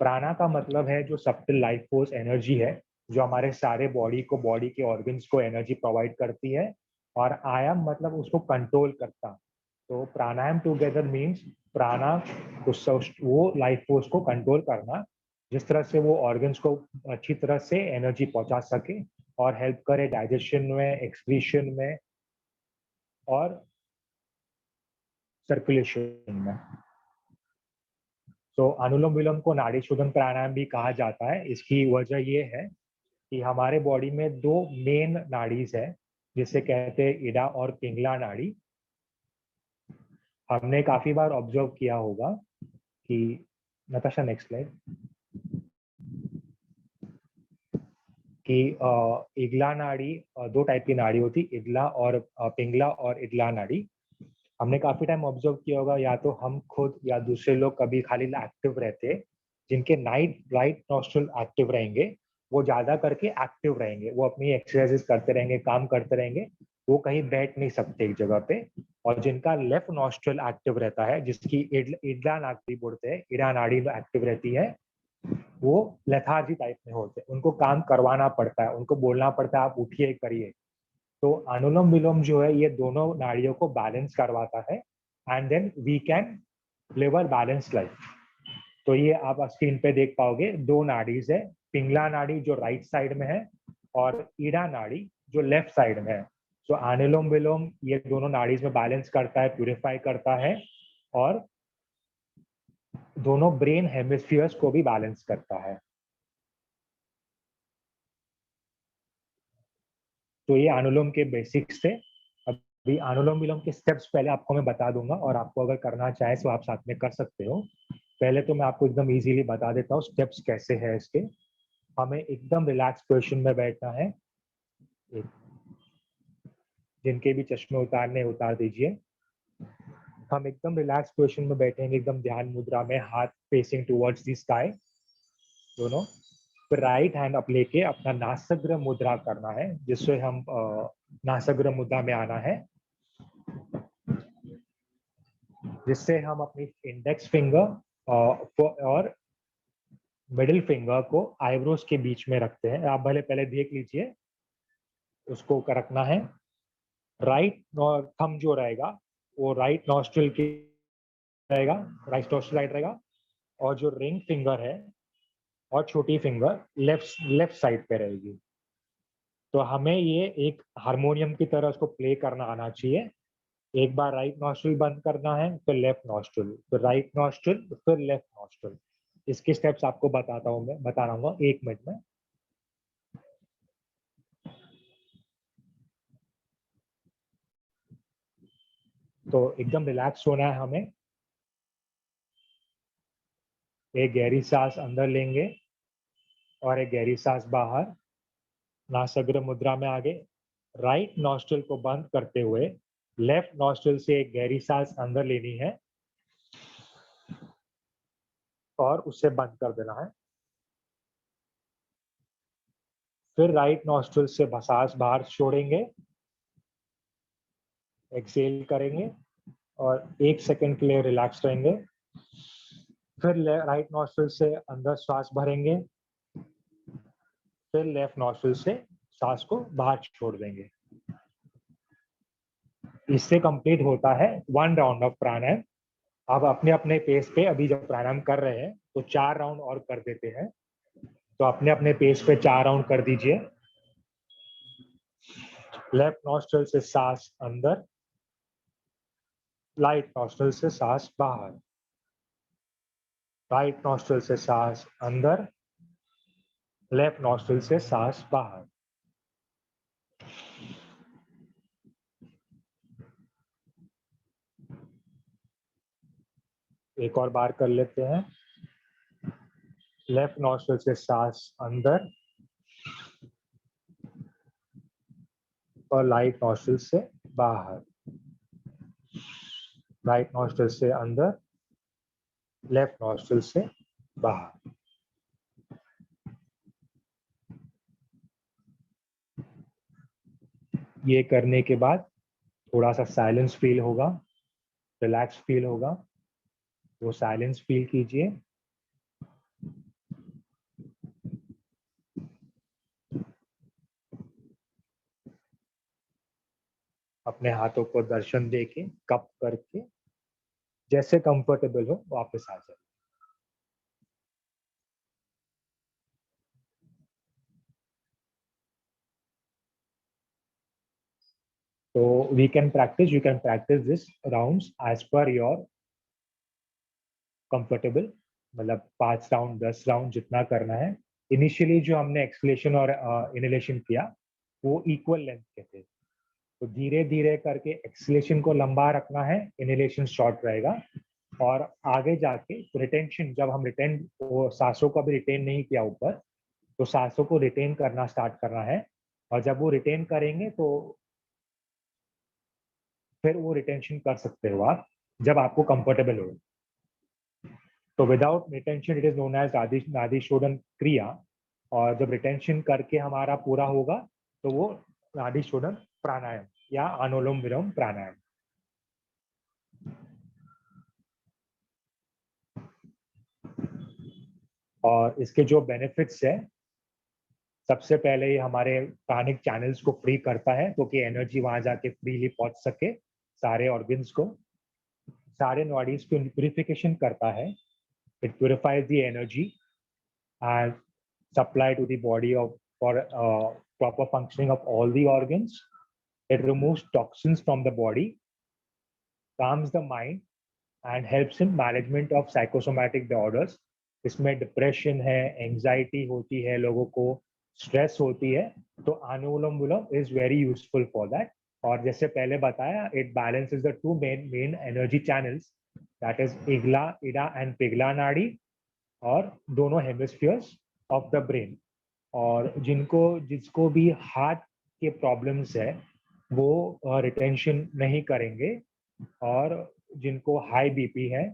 प्राणा का मतलब है जो सब्टिल लाइफ फोर्स एनर्जी है, जो हमारे सारे बॉडी के ऑर्गन्स को एनर्जी प्रोवाइड करती है, और आयाम मतलब उसको कंट्रोल करता। तो प्राणायाम टुगेदर मीन्स प्राणा, वो लाइफ फोर्स को कंट्रोल करना, जिस तरह से वो ऑर्गन्स को अच्छी तरह से एनर्जी पहुंचा सके और हेल्प करे डाइजेशन में, एक्सक्रीशन में और सर्कुलेशन में। तो अनुलोम विलोम को नाड़ी शोधन प्राणायाम भी कहा जाता है। इसकी वजह ये है कि हमारे बॉडी में दो मेन नाड़ीज है, जिसे कहते हैं इडा और पिंगला नाड़ी। हमने काफी बार ऑब्जर्व किया होगा कि, नताशा नेक्स्ट स्लाइड, कि इगला नाड़ी, दो टाइप की नाड़ी होती, इगला और पिंगला और इगला नाड़ी। हमने काफी टाइम ऑब्जर्व किया होगा, या तो हम खुद या दूसरे लोग कभी खाली एक्टिव रहते, जिनके राइट नॉस्ट्रल एक्टिव रहेंगे वो ज्यादा करके एक्टिव रहेंगे, वो अपनी एक्सरसाइजेस करते रहेंगे, काम करते रहेंगे, वो कहीं बैठ नहीं सकते एक जगह पे। और जिनका लेफ्ट नॉस्ट्रल एक्टिव रहता है, जिसकी इडला नाड़ी बोलते हैं, इडा नाड़ी एक्टिव रहती है, वो लेथार्जी टाइप में होते हैं, उनको काम करवाना पड़ता है, उनको बोलना पड़ता है आप उठिए करिए। तो अनुलोम विलोम जो है ये दोनों नाड़ियों को बैलेंस करवाता है, and then we can live a balance life. तो ये आप स्क्रीन पे देख पाओगे, दो नाड़ीज है, पिंगला नाड़ी जो राइट साइड में है और ईडा नाड़ी जो लेफ्ट साइड में है। तो अनुलोम विलोम ये दोनों नाड़ीज में बैलेंस करता है, प्यूरिफाई करता है, और दोनों ब्रेन हेमिस्फीयर्स को भी बैलेंस करता है। तो ये अनुलोम के बेसिक्स थे। अभी अनुलोम विलोम के स्टेप्स पहले आपको मैं बता दूंगा, और आपको अगर करना चाहे तो आप साथ में कर सकते हो। पहले तो मैं आपको एकदम इजीली बता देता हूँ स्टेप्स कैसे है इसके। हमें एकदम रिलैक्स पोजीशन में बैठना है। जिनके भी चश्मे उतारने उतार दीजिए। हम एकदम रिलैक्स पोजीशन में बैठेंगे, एकदम ध्यान मुद्रा में, हाथ फेसिंग टुवर्ड्स द स्काई दोनों। फिर राइट हैंड अप लेके अपना नासाग्र मुद्रा करना है, जिससे हम नासाग्र मुद्रा में आना है, जिससे हम अपनी इंडेक्स फिंगर और मिडिल फिंगर को आईब्रोज के बीच में रखते हैं। आप भले पहले देख लीजिए, उसको रखना है। राइट थंब जो रहेगा वो राइट नॉस्ट्रिल की रहेगा, राइट नॉस्ट्रिल राइट रहेगा, और जो रिंग फिंगर है और छोटी फिंगर लेफ्ट साइड पे रहेगी। तो हमें ये एक हारमोनियम की तरह उसको प्ले करना आना चाहिए। एक बार राइट नॉस्ट्रिल बंद करना है, फिर लेफ्ट नॉस्ट्रिल, फिर राइट नॉस्ट्रिल, फिर लेफ्ट नॉस्ट्रिल। इसके स्टेप्स आपको बता रहा हूँ 1 मिनट में। तो एकदम रिलैक्स होना है हमें। एक गहरी सांस अंदर लेंगे और एक गहरी सांस बाहर। नासाग्र मुद्रा में आगे राइट नॉस्ट्रिल को बंद करते हुए लेफ्ट नॉस्ट्रिल से एक गहरी सांस अंदर लेनी है और उससे बंद कर देना है। फिर राइट नॉस्ट्रिल से सांस बाहर छोड़ेंगे, एक्सेल करेंगे और 1 सेकंड के लिए रिलैक्स रहेंगे। फिर राइट नॉस्ट्रिल से अंदर सांस भरेंगे, फिर लेफ्ट नॉस्ट्रिल से सांस को बाहर छोड़ देंगे। इससे कंप्लीट होता है 1 राउंड ऑफ प्राणायाम। आप अपने अपने पेस पे अभी जब प्राणायाम कर रहे हैं तो 4 राउंड और कर देते हैं, तो अपने अपने पेस पे 4 राउंड कर दीजिए। लेफ्ट नॉस्ट्रिल से सांस अंदर, राइट नॉस्ट्रिल से सांस बाहर, राइट नॉस्ट्रिल से सांस अंदर, लेफ्ट नॉस्ट्रिल से सांस बाहर। एक और बार कर लेते हैं। लेफ्ट नॉस्ट्रिल से सांस अंदर और राइट नॉस्ट्रिल से बाहर, राइट नॉस्ट्रिल से अंदर, लेफ्ट नॉस्ट्रिल से बाहर। ये करने के बाद थोड़ा सा साइलेंस फील होगा, रिलैक्स फील होगा, वो साइलेंस फील कीजिए। अपने हाथों को दर्शन देके कप करके जैसे कंफर्टेबल हो वापस आ जाए। So you can practice this rounds as per your comfortable, मतलब 5 राउंड 10 राउंड जितना करना है। इनिशियली जो हमने एक्सलेशन और इनहेलेशन किया वो इक्वल लेंथ के थे, तो धीरे धीरे करके एक्सलेशन को लंबा रखना है, इनहेलेशन शॉर्ट रहेगा। और आगे जाके रिटेंशन, जब हम सांसों को भी रिटेन नहीं किया ऊपर, तो सांसों को रिटेन करना स्टार्ट करना है। और जब वो रिटेन करेंगे तो फिर वो रिटेंशन कर सकते हो आप जब आपको कंफर्टेबल हो। तो without retention it is known as नाड़ी शोधन क्रिया, और जब रिटेंशन करके हमारा पूरा होगा तो वो नाड़ी शोधन प्राणायाम या अनुलोम विलोम प्राणायाम। और इसके जो बेनिफिट्स है, सबसे पहले ये हमारे प्राणिक चैनल्स को फ्री करता है, क्योंकि एनर्जी वहां जाके फ्रीली पहुंच सके सारे ऑर्गन्स को। सारे नॉडीज को प्यूरिफिकेशन करता है, it purifies the energy and supply to the body of for proper functioning of all the organs. It removes toxins from the body, calms the mind and helps in management of psychosomatic disorders. इसमें depression है, anxiety होती है, लोगों को stress होती है, तो anulom vilom is very useful for that. और जैसे पहले बताया, it balances the 2 main energy channels, that is Ida and Pingala नाड़ी, और दोनों हेमिस्फीयर्स ऑफ द ब्रेन। और जिसको भी हार्ट के प्रॉब्लम्स है वो रिटेंशन नहीं करेंगे, और जिनको हाई बीपी है,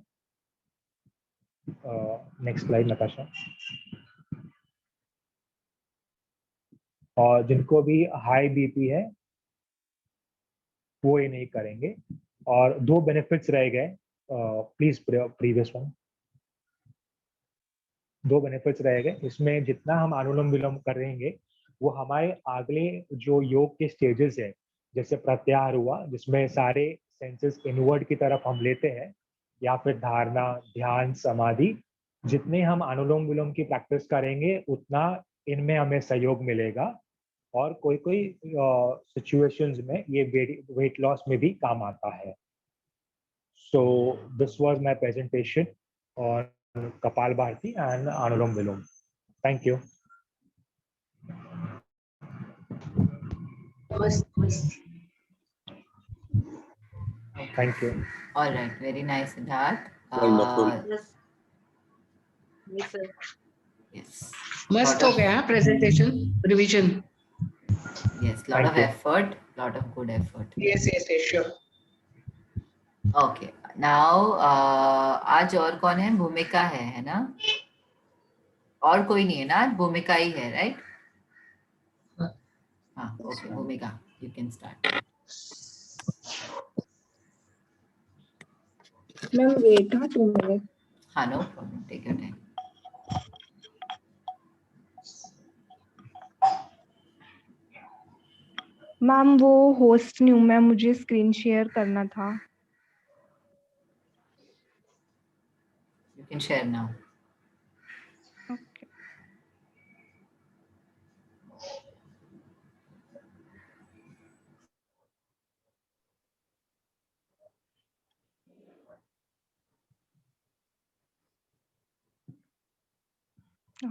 नेक्स्ट स्लाइड नताशा, और जिनको भी हाई बीपी है वो ये नहीं करेंगे। और 2 बेनिफिट्स रह गए, प्लीज प्रीवियस वन। 2 बेनिफिट्स रह गए। इसमें जितना हम अनुलोम विलोम करेंगे वो हमारे अगले जो योग के स्टेजेस है, जैसे प्रत्याहार हुआ जिसमें सारे सेंसेस इनवर्ड की तरफ हम लेते हैं, या फिर धारणा, ध्यान, समाधि, जितने हम अनुलोम विलोम की प्रैक्टिस करेंगे उतना इनमें हमें सहयोग मिलेगा। और कोई कोई सिचुएशंस में ये वेट लॉस में भी काम आता है। So this was my presentation on Kapalbhati and Anulom Vilom. Thank you. Thank you. All right, very nice, Siddharth. Wonderful. Yes. Yes, sir. Yes. मस्त हो गया presentation, revision. Yes, lot Thank of you. effort, lot of good effort. Yes yes sure. Okay, now आज और कौन है? भूमिका है ना? और कोई नहीं है ना? आज भूमिका ही है, राइट? हाँ, okay, भूमिका, you can start. Ma'am wait, हाँ 2 मिनट। हाँ, no problem, take your time. Ma'am वो होस्ट नहीं हूँ मैं, मुझे स्क्रीन शेयर करना था। You can share now. Okay.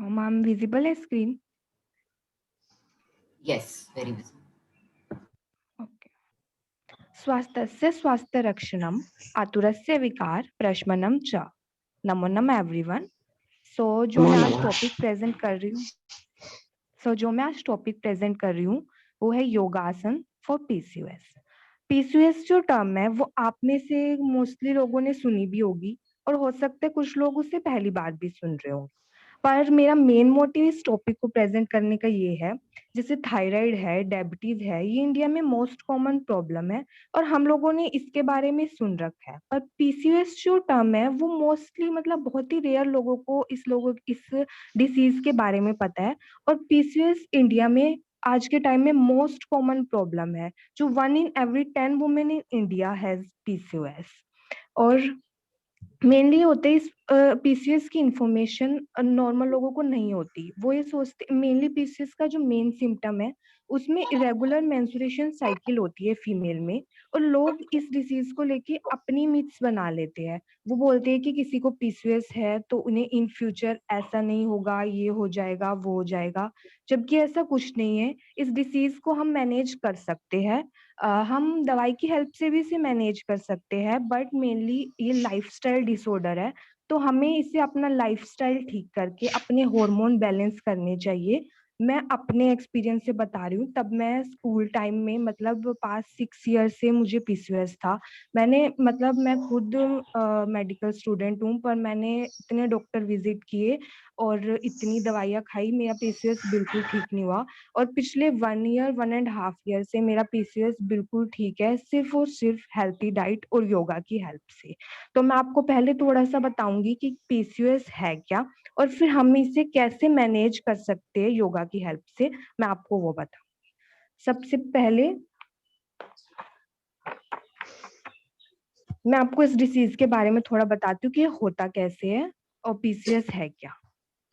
Ma'am visible है screen? Yes, very visible. Okay. स्वास्थ्यस्य स्वास्थ्यरक्षणम्, आतुरस्य विकार प्रशमनम च। नमो नमः एवरीवन। जो मैं आज टॉपिक प्रेजेंट कर रही हूँ वो है योगासन फॉर पीसीओएस। पीसीओएस जो टर्म है वो आप में से मोस्टली लोगों ने सुनी भी होगी, और हो सकता है कुछ लोग उसे पहली बार भी सुन रहे होंगे। पर मेरा मेन मोटिव इस टॉपिक को प्रेजेंट करने का ये है, जैसे थायराइड है, डायबिटीज है, ये इंडिया में मोस्ट कॉमन प्रॉब्लम है और हम लोगों ने इसके बारे में सुन रखा है। पर पीसीओएस जो टर्म है वो मोस्टली मतलब बहुत ही रेयर लोगों को इस डिसीज के बारे में पता है। और पीसीओएस इंडिया में आज के टाइम में मोस्ट कॉमन प्रॉब्लम है, जो 1 in every 10 women in India has PCOS. और मेनली होते इस पीसीएस की इंफॉर्मेशन नॉर्मल लोगों को नहीं होती। वो ये सोचते, मेनली पीसीएस का जो मेन सिम्टम है उसमें इरेगुलर मेंस्ट्रुएशन साइकिल होती है फीमेल में, और लोग इस डिसीज को लेके अपनी मिथ्स बना लेते हैं। वो बोलते हैं कि किसी को पीसीएस है तो उन्हें इन फ्यूचर ऐसा नहीं होगा, ये हो जाएगा, वो हो जाएगा, जबकि ऐसा कुछ नहीं है। इस डिसीज को हम मैनेज कर सकते हैं, हम दवाई की हेल्प से भी इसे मैनेज कर सकते हैं, बट मेनली ये लाइफस्टाइल डिसऑर्डर है, तो हमें इसे अपना लाइफस्टाइल ठीक करके अपने हार्मोन बैलेंस करने चाहिए। मैं अपने एक्सपीरियंस से बता रही हूँ, तब मैं स्कूल टाइम में मतलब पास 6 ईयर से मुझे पीसीओएस था। मैं खुद मेडिकल स्टूडेंट हूँ, पर मैंने इतने डॉक्टर विजिट किए और इतनी दवाइयाँ खाई, मेरा पीसीओएस बिल्कुल ठीक नहीं हुआ। और पिछले 1 ईयर 1.5 ईयर से मेरा पीसीओएस बिल्कुल ठीक है, सिर्फ और सिर्फ हेल्थी डाइट और योगा की हेल्प से। तो मैं आपको पहले थोड़ा सा बताऊंगी कि पीसीओएस है क्या, और फिर हम इसे कैसे मैनेज कर सकते हैं योगा की हेल्प से, मैं आपको वो बताऊंगी। सबसे पहले मैं आपको इस डिसीज के बारे में थोड़ा बताती हूँ कि ये होता कैसे है और पीसीओएस है क्या।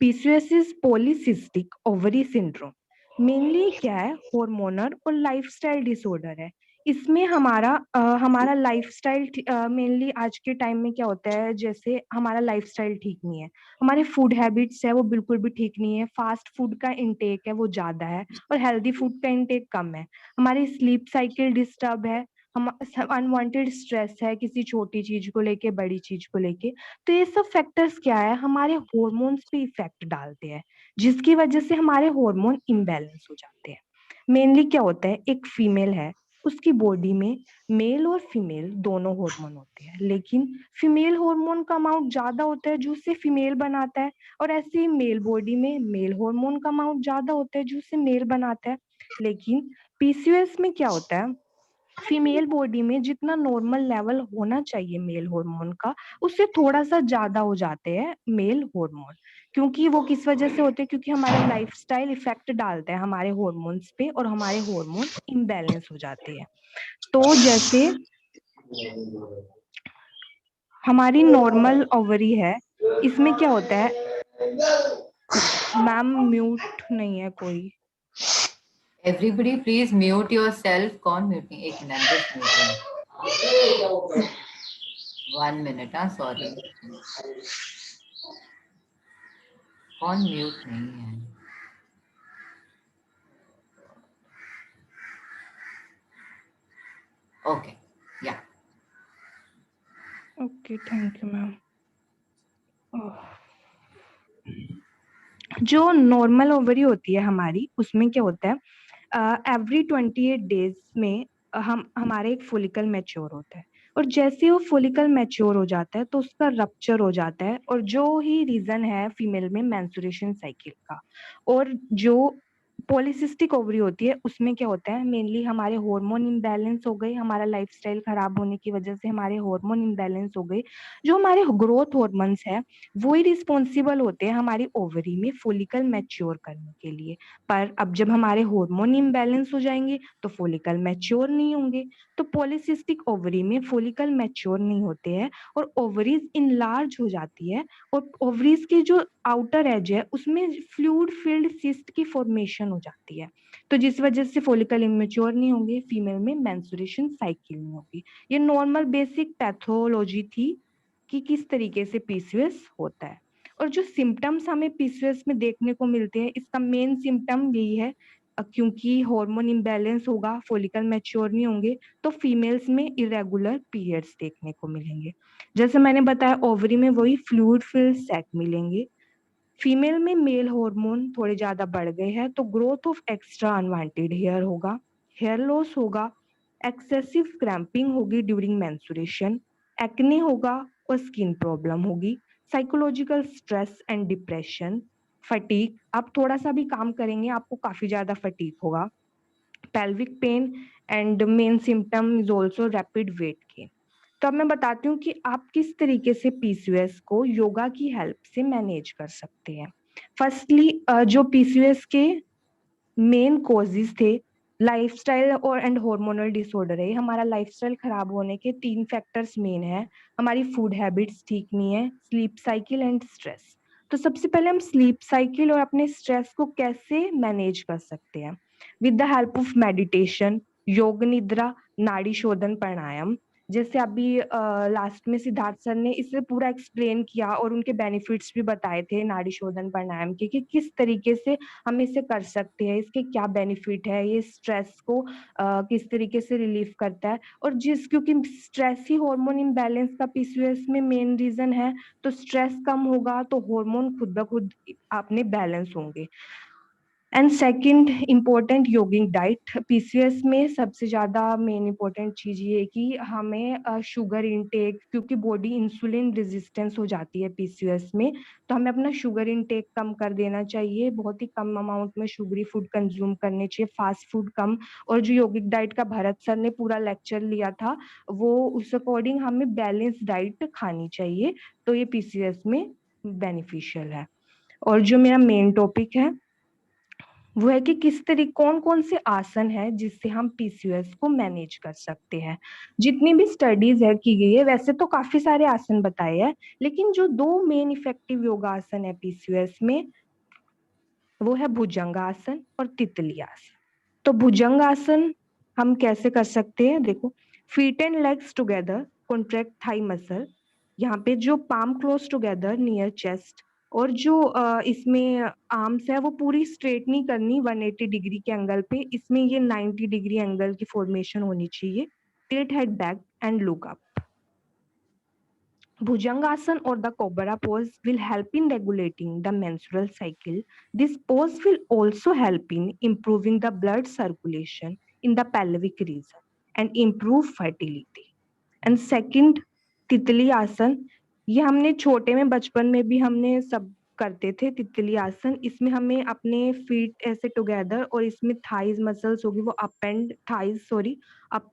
PCOS is polycystic ovary syndrome. Mainly क्या है, हार्मोनल और लाइफस्टाइल डिसऑर्डर है। इसमें हमारा लाइफस्टाइल मेनली आज के टाइम में क्या होता है, जैसे हमारा लाइफस्टाइल ठीक नहीं है, हमारे फूड हैबिट्स है वो बिल्कुल भी ठीक नहीं है, फास्ट फूड का इंटेक है वो ज्यादा है और हेल्दी फूड का इंटेक कम है, हमारी स्लीप साइकिल डिस्टर्ब है, हम अनवांटेड स्ट्रेस है किसी छोटी चीज को लेके, बड़ी चीज को लेके। तो ये सब फैक्टर्स क्या है, हमारे हॉर्मोन्स पे इफेक्ट डालते हैं, जिसकी वजह से हमारे हार्मोन इम्बैलेंस हो जाते हैं। मेनली क्या होता है, एक फीमेल है, उसकी बॉडी में मेल और फीमेल दोनों हार्मोन होते हैं, लेकिन फीमेल हार्मोन का अमाउंट ज्यादा होता है जो उसे फीमेल बनाता है, और ऐसे ही मेल बॉडी में मेल हार्मोन का अमाउंट ज्यादा होता है जो उसे मेल बनाता है। लेकिन पीसीओएस में क्या होता है, फीमेल बॉडी में जितना नॉर्मल लेवल होना चाहिए मेल हार्मोन का, उससे थोड़ा सा ज्यादा हो जाते हैं मेल हार्मोन। क्योंकि वो किस वजह से होते हैं, क्योंकि हमारा लाइफस्टाइल इफेक्ट डालता है हमारे हार्मोन्स पे और हमारे हार्मोन इम्बैलेंस हो जाते हैं। तो जैसे हमारी नॉर्मल ओवरी है, इसमें क्या होता है, मैम म्यूट नहीं है कोई। Everybody please mute yourself. कौन म्यूट नहीं, एक मिनट, जस्ट म्यूटिंग 1 मिनट। हाँ, सॉरी, कौन म्यूट नहीं है? ओके, या ओके, थैंक यू मैम। जो नॉर्मल ओवरी होती है हमारी, उसमें क्या होता है, एवरी 28 डेज में हमारे एक फोलिकल मैच्योर होता है, और जैसे वो फोलिकल मैच्योर हो जाता है तो उसका रप्चर हो जाता है, और जो ही रीजन है फीमेल में मेंस्ट्रुएशन साइकिल का, और जो पॉलीसिस्टिक ओवरी होती है, उसमें क्या होता है, मेनली हमारे हार्मोन इम्बैलेंस हो गए, हमारा लाइफस्टाइल खराब होने की वजह से हमारे हार्मोन इम्बैलेंस हो गए। जो हमारे ग्रोथ हार्मोन्स है वो ही रिस्पॉन्सिबल होते हैं हमारी ओवरी में फॉलिकल मैच्योर करने के लिए। पर अब जब हमारे हार्मोन इम्बैलेंस हो जाएंगे तो फॉलिकल मैच्योर नहीं होंगे। तो पॉलीसिस्टिक ओवरी में फॉलिकल मैच्योर नहीं होते हैं और ओवरीज इनलार्ज हो जाती है, और ओवरीज की जो आउटर एज है उसमें फ्लूइड फिल्ड सिस्ट की फॉर्मेशन हो जाती है। तो जिस वजह से फॉलिकल इमेच्योर नहीं होंगे, फीमेल में मेंस्ट्रुएशन साइकिल नहीं होगी। ये नॉर्मल बेसिक पैथोलॉजी थी कि किस तरीके से पीसीओएस होता है। और जो सिम्टम्स हमें पीसीओएस में देखने को मिलते हैं, इसका मेन सिम्टम यही है, क्योंकि हार्मोन इम्बैलेंस होगा, फॉलिकल मैच्योर नहीं होंगे, तो फीमेल्स में इरेगुलर पीरियड्स देखने को मिलेंगे। जैसे मैंने बताया, ओवरी में वही फ्लूइड फिल्ड सैक मिलेंगे। फीमेल में मेल हार्मोन थोड़े ज्यादा बढ़ गए हैं, तो growth of extra unwanted hair होगा, हेयर लॉस होगा, एक्सेसिव क्रैम्पिंग होगी ड्यूरिंग मेंस्ट्रुएशन, एक्ने होगा और स्किन प्रॉब्लम होगी, psychological stress and depression, fatigue, आप थोड़ा सा भी काम करेंगे आपको काफी ज्यादा फटीग होगा, pelvic pain, and main symptom is also rapid weight gain। तो अब मैं बताती हूँ कि आप किस तरीके से पीसीओएस को योगा की हेल्प से मैनेज कर सकते हैं। फर्स्टली जो पीसीओएस के मेन कॉजेज थे, लाइफस्टाइल और एंड हार्मोनल डिसऑर्डर है। हमारा लाइफस्टाइल खराब होने के 3 फैक्टर्स मेन है। हमारी फूड हैबिट्स ठीक नहीं है, स्लीप साइकिल एंड स्ट्रेस। तो सबसे पहले हम स्लीप साइकिल और अपने स्ट्रेस को कैसे मैनेज कर सकते हैं, with the help of meditation, योग निद्रा, नाड़ी शोधन प्राणायाम। जैसे अभी लास्ट में सिद्धार्थ सर ने इसे पूरा एक्सप्लेन किया और उनके बेनिफिट्स भी बताए थे नाड़ी शोधन प्राणायाम के, कि किस तरीके से हम इसे कर सकते हैं, इसके क्या बेनिफिट है, ये स्ट्रेस को किस तरीके से रिलीफ करता है। और क्योंकि स्ट्रेस ही हार्मोन इम्बैलेंस का पीसीओएस में मेन रीजन है, तो स्ट्रेस कम होगा तो हार्मोन खुद ब खुद अपने बैलेंस होंगे। And second important yogic diet. PCOS में सबसे ज्यादा मेन इम्पोर्टेंट चीज ये है कि हमें शुगर इनटेक, क्योंकि बॉडी इंसुलिन रेजिस्टेंस हो जाती है पीसीओएस में, तो हमें अपना शुगर इनटेक कम कर देना चाहिए, बहुत ही कम अमाउंट में शुगरी फूड कंज्यूम करने चाहिए, फास्ट फूड कम। और जो योगिक डाइट का भरत सर ने पूरा लेक्चर लिया था, वो उस अकॉर्डिंग हमें बैलेंस डाइट खानी चाहिए, तो ये पीसीओएस में बेनिफिशियल है। और जो मेरा मेन टॉपिक है वो है कि किस तरीके कौन कौन से आसन है जिससे हम पीसीओएस को मैनेज कर सकते हैं। जितनी भी स्टडीज है की गई है, वैसे तो काफी सारे आसन बताए हैं, लेकिन जो 2 मेन इफेक्टिव योगा आसन है पीसीओएस में, वो है भुजंगासन और तितली आसन। तो भुजंगासन हम कैसे कर सकते हैं, देखो, feet and legs together, contract thigh muscle, यहाँ पे जो palm close together near chest, और जो इसमें आर्म्स है वो पूरी स्ट्रेट नहीं करनी 180 डिग्री के एंगल पे, इसमें ये 90 डिग्री एंगल की फॉर्मेशन होनी चाहिए। Tilt head back and look up. Bhujangasana or the Cobra pose will help in regulating the menstrual cycle. This pose will also help in improving the blood circulation in the pelvic region and improve fertility. And second, तितली आसन, ये हमने छोटे में बचपन में भी हमने सब करते थे तितली आसन। इसमें हमें अपने फीट ऐसे टुगेदर और इसमें थाइज मसल्स होगी वो अप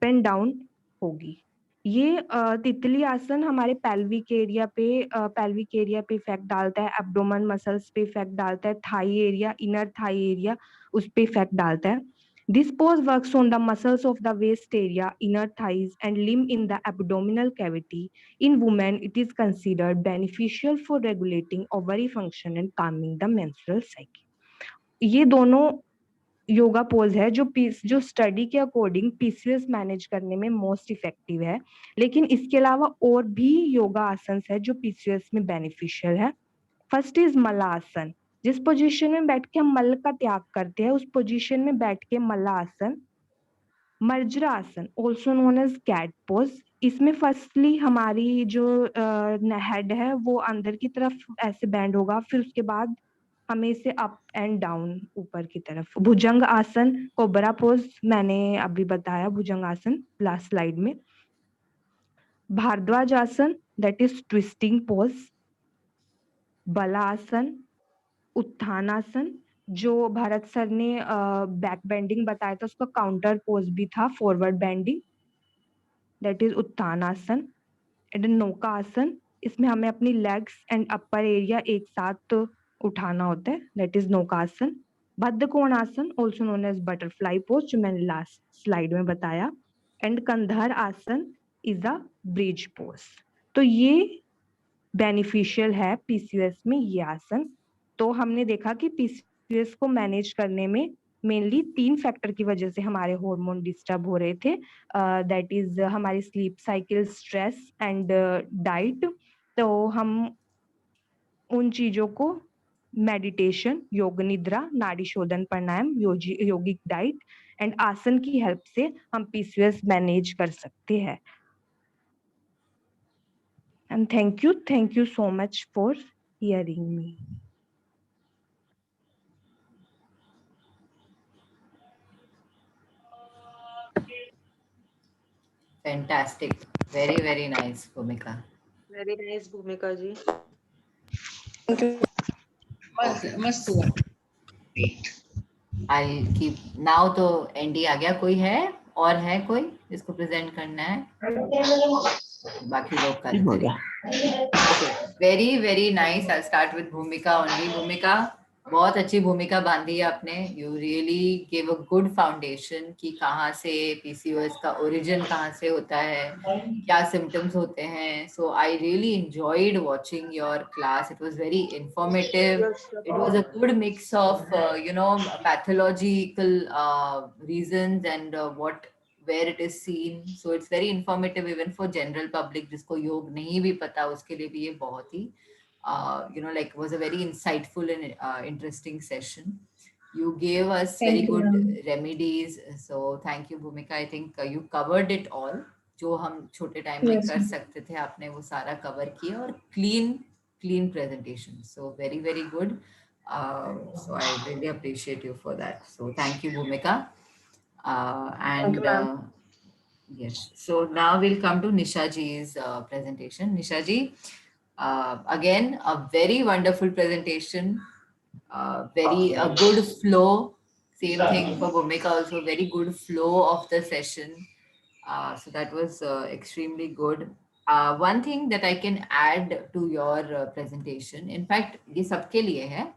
एंड डाउन होगी। ये तितली आसन हमारे पेल्विक एरिया पे इफेक्ट डालता है, एब्डोमेन मसल्स पे इफेक्ट डालता है, thigh area, inner thigh area, उस पे इफेक्ट डालता है। This pose works on the muscles of the waist area, inner thighs, and limb in the abdominal cavity. In women, it is considered beneficial for regulating ovary function and calming the menstrual cycle. ये दोनों yoga pose है जो study के according PCOS manage करने में most effective है। लेकिन इसके अलावा और भी योगा आसन है जो पीसीओएस में बेनिफिशियल है। फर्स्ट इज मलासन, जिस पोजीशन में बैठ के हम मल का त्याग करते हैं, उस पोजीशन में बैठ के malasana. Marjara asana, also known as cat pose, इसमें फर्स्टली हमारी जो हेड है वो अंदर की तरफ ऐसे बैंड होगा, फिर उसके बाद हमें इसे अप एंड डाउन ऊपर की तरफ। भुजंग आसन, कोबरा पोज मैंने अभी बताया, भुजंग आसन लास्ट स्लाइड में। Bharadwaj asana, that is twisting pose. बलासन, उत्थानासन, जो भारत सर ने बैक बेंडिंग बताया था उसका काउंटर पोज भी था फॉरवर्ड बेंडिंग, दैट इज उत्थानासन एंड नौका आसन। इसमें हमें अपनी लेग्स एंड अपर एरिया एक साथ उठाना होता है, दैट इज नौकासन। बद्ध कोणासन also known as butterfly pose, जो मैंने लास्ट स्लाइड में बताया, एंड कंधार आसन इज अ ब्रिज पोज। तो ये बेनिफिशियल है पीसीओएस में ये आसन। तो हमने देखा कि पीसीओएस को मैनेज करने में मेनली 3 फैक्टर की वजह से हमारे हार्मोन डिस्टर्ब हो रहे थे, दैट इज हमारी sleep cycle, stress and diet. तो हम उन चीजों को मेडिटेशन, योग निद्रा, नाड़ी शोधन प्राणायाम, योगिक डाइट एंड आसन की हेल्प से हम पीसीओएस मैनेज कर सकते हैं। And thank you so much for hearing me. Fantastic. Very, very nice, Bhumika. Very nice, Bhumika ji. मस्त हुआ। I'll keep now. तो एंडी आ गया, कोई है और है कोई जिसको प्रेजेंट करना है? बाकी लोग कर देंगे। Very very nice. I start with भूमिका ओनली। भूमिका, बहुत अच्छी भूमिका बांधी है आपने। You really give a good foundation कि कहाँ से पीसीओएस का ओरिजिन कहाँ से होता है, क्या सिम्टम्स होते हैं। So I really enjoyed watching your class. It was very informative. It was a good mix of pathological reasons and where it is seen. So it's very informative even for general public जिसको योग नहीं भी पता उसके लिए भी ये बहुत ही was a very insightful and interesting session. You gave us very good remedies. So thank you, Bhumika. I think you covered it all. जो हम छोटे टाइम में कर सकते थे आपने वो सारा कवर किया, और clean presentation. So very, very good. So I really appreciate you for that. So thank you, Bhumika. Yes. So now we'll come to Nisha ji's presentation. Nisha ji, again, a very wonderful presentation. A good flow. Same thing for Bhumika also. Very good flow of the session. So that was extremely good. One thing that I can add to your presentation, in fact, ये सबके लिए है.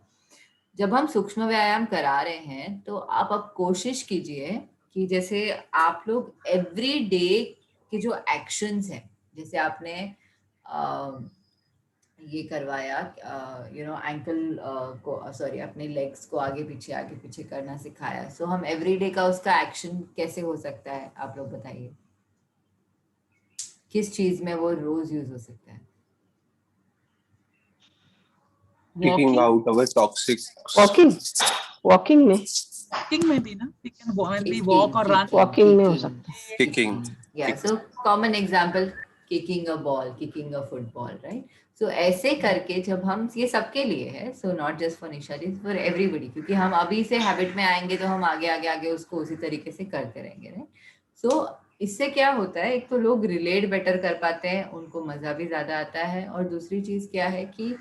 जब हम सूक्ष्म व्यायाम करा रहे हैं तो आप अब कोशिश कीजिए कि जैसे आप लोग एवरी डे के जो एक्शंस हैं, जैसे आपने ये करवाया एंकल को, सॉरी, अपने लेग्स को आगे पीछे करना सिखाया. सो हम एवरी डे का उसका एक्शन कैसे हो सकता है, आप लोग बताइए किस चीज में वो रोज यूज हो सकता है? Kicking out our toxic. Walking में Kicking में भी ना, when we walk or run. Walking में हो सकता है। Kicking. Yeah, so common example, kicking a ball, kicking a football, right? So ऐसे करके जब हम, ये सबके लिए है, so not just for Nisha ji, for everybody, क्योंकि हम अभी से हैबिट में आएंगे तो हम आगे उसको उसी तरीके से करते रहेंगे, right? So इससे क्या होता है, एक तो लोग रिलेट बेटर कर पाते हैं, उनको मजा भी ज्यादा आता है, और दूसरी चीज क्या है कि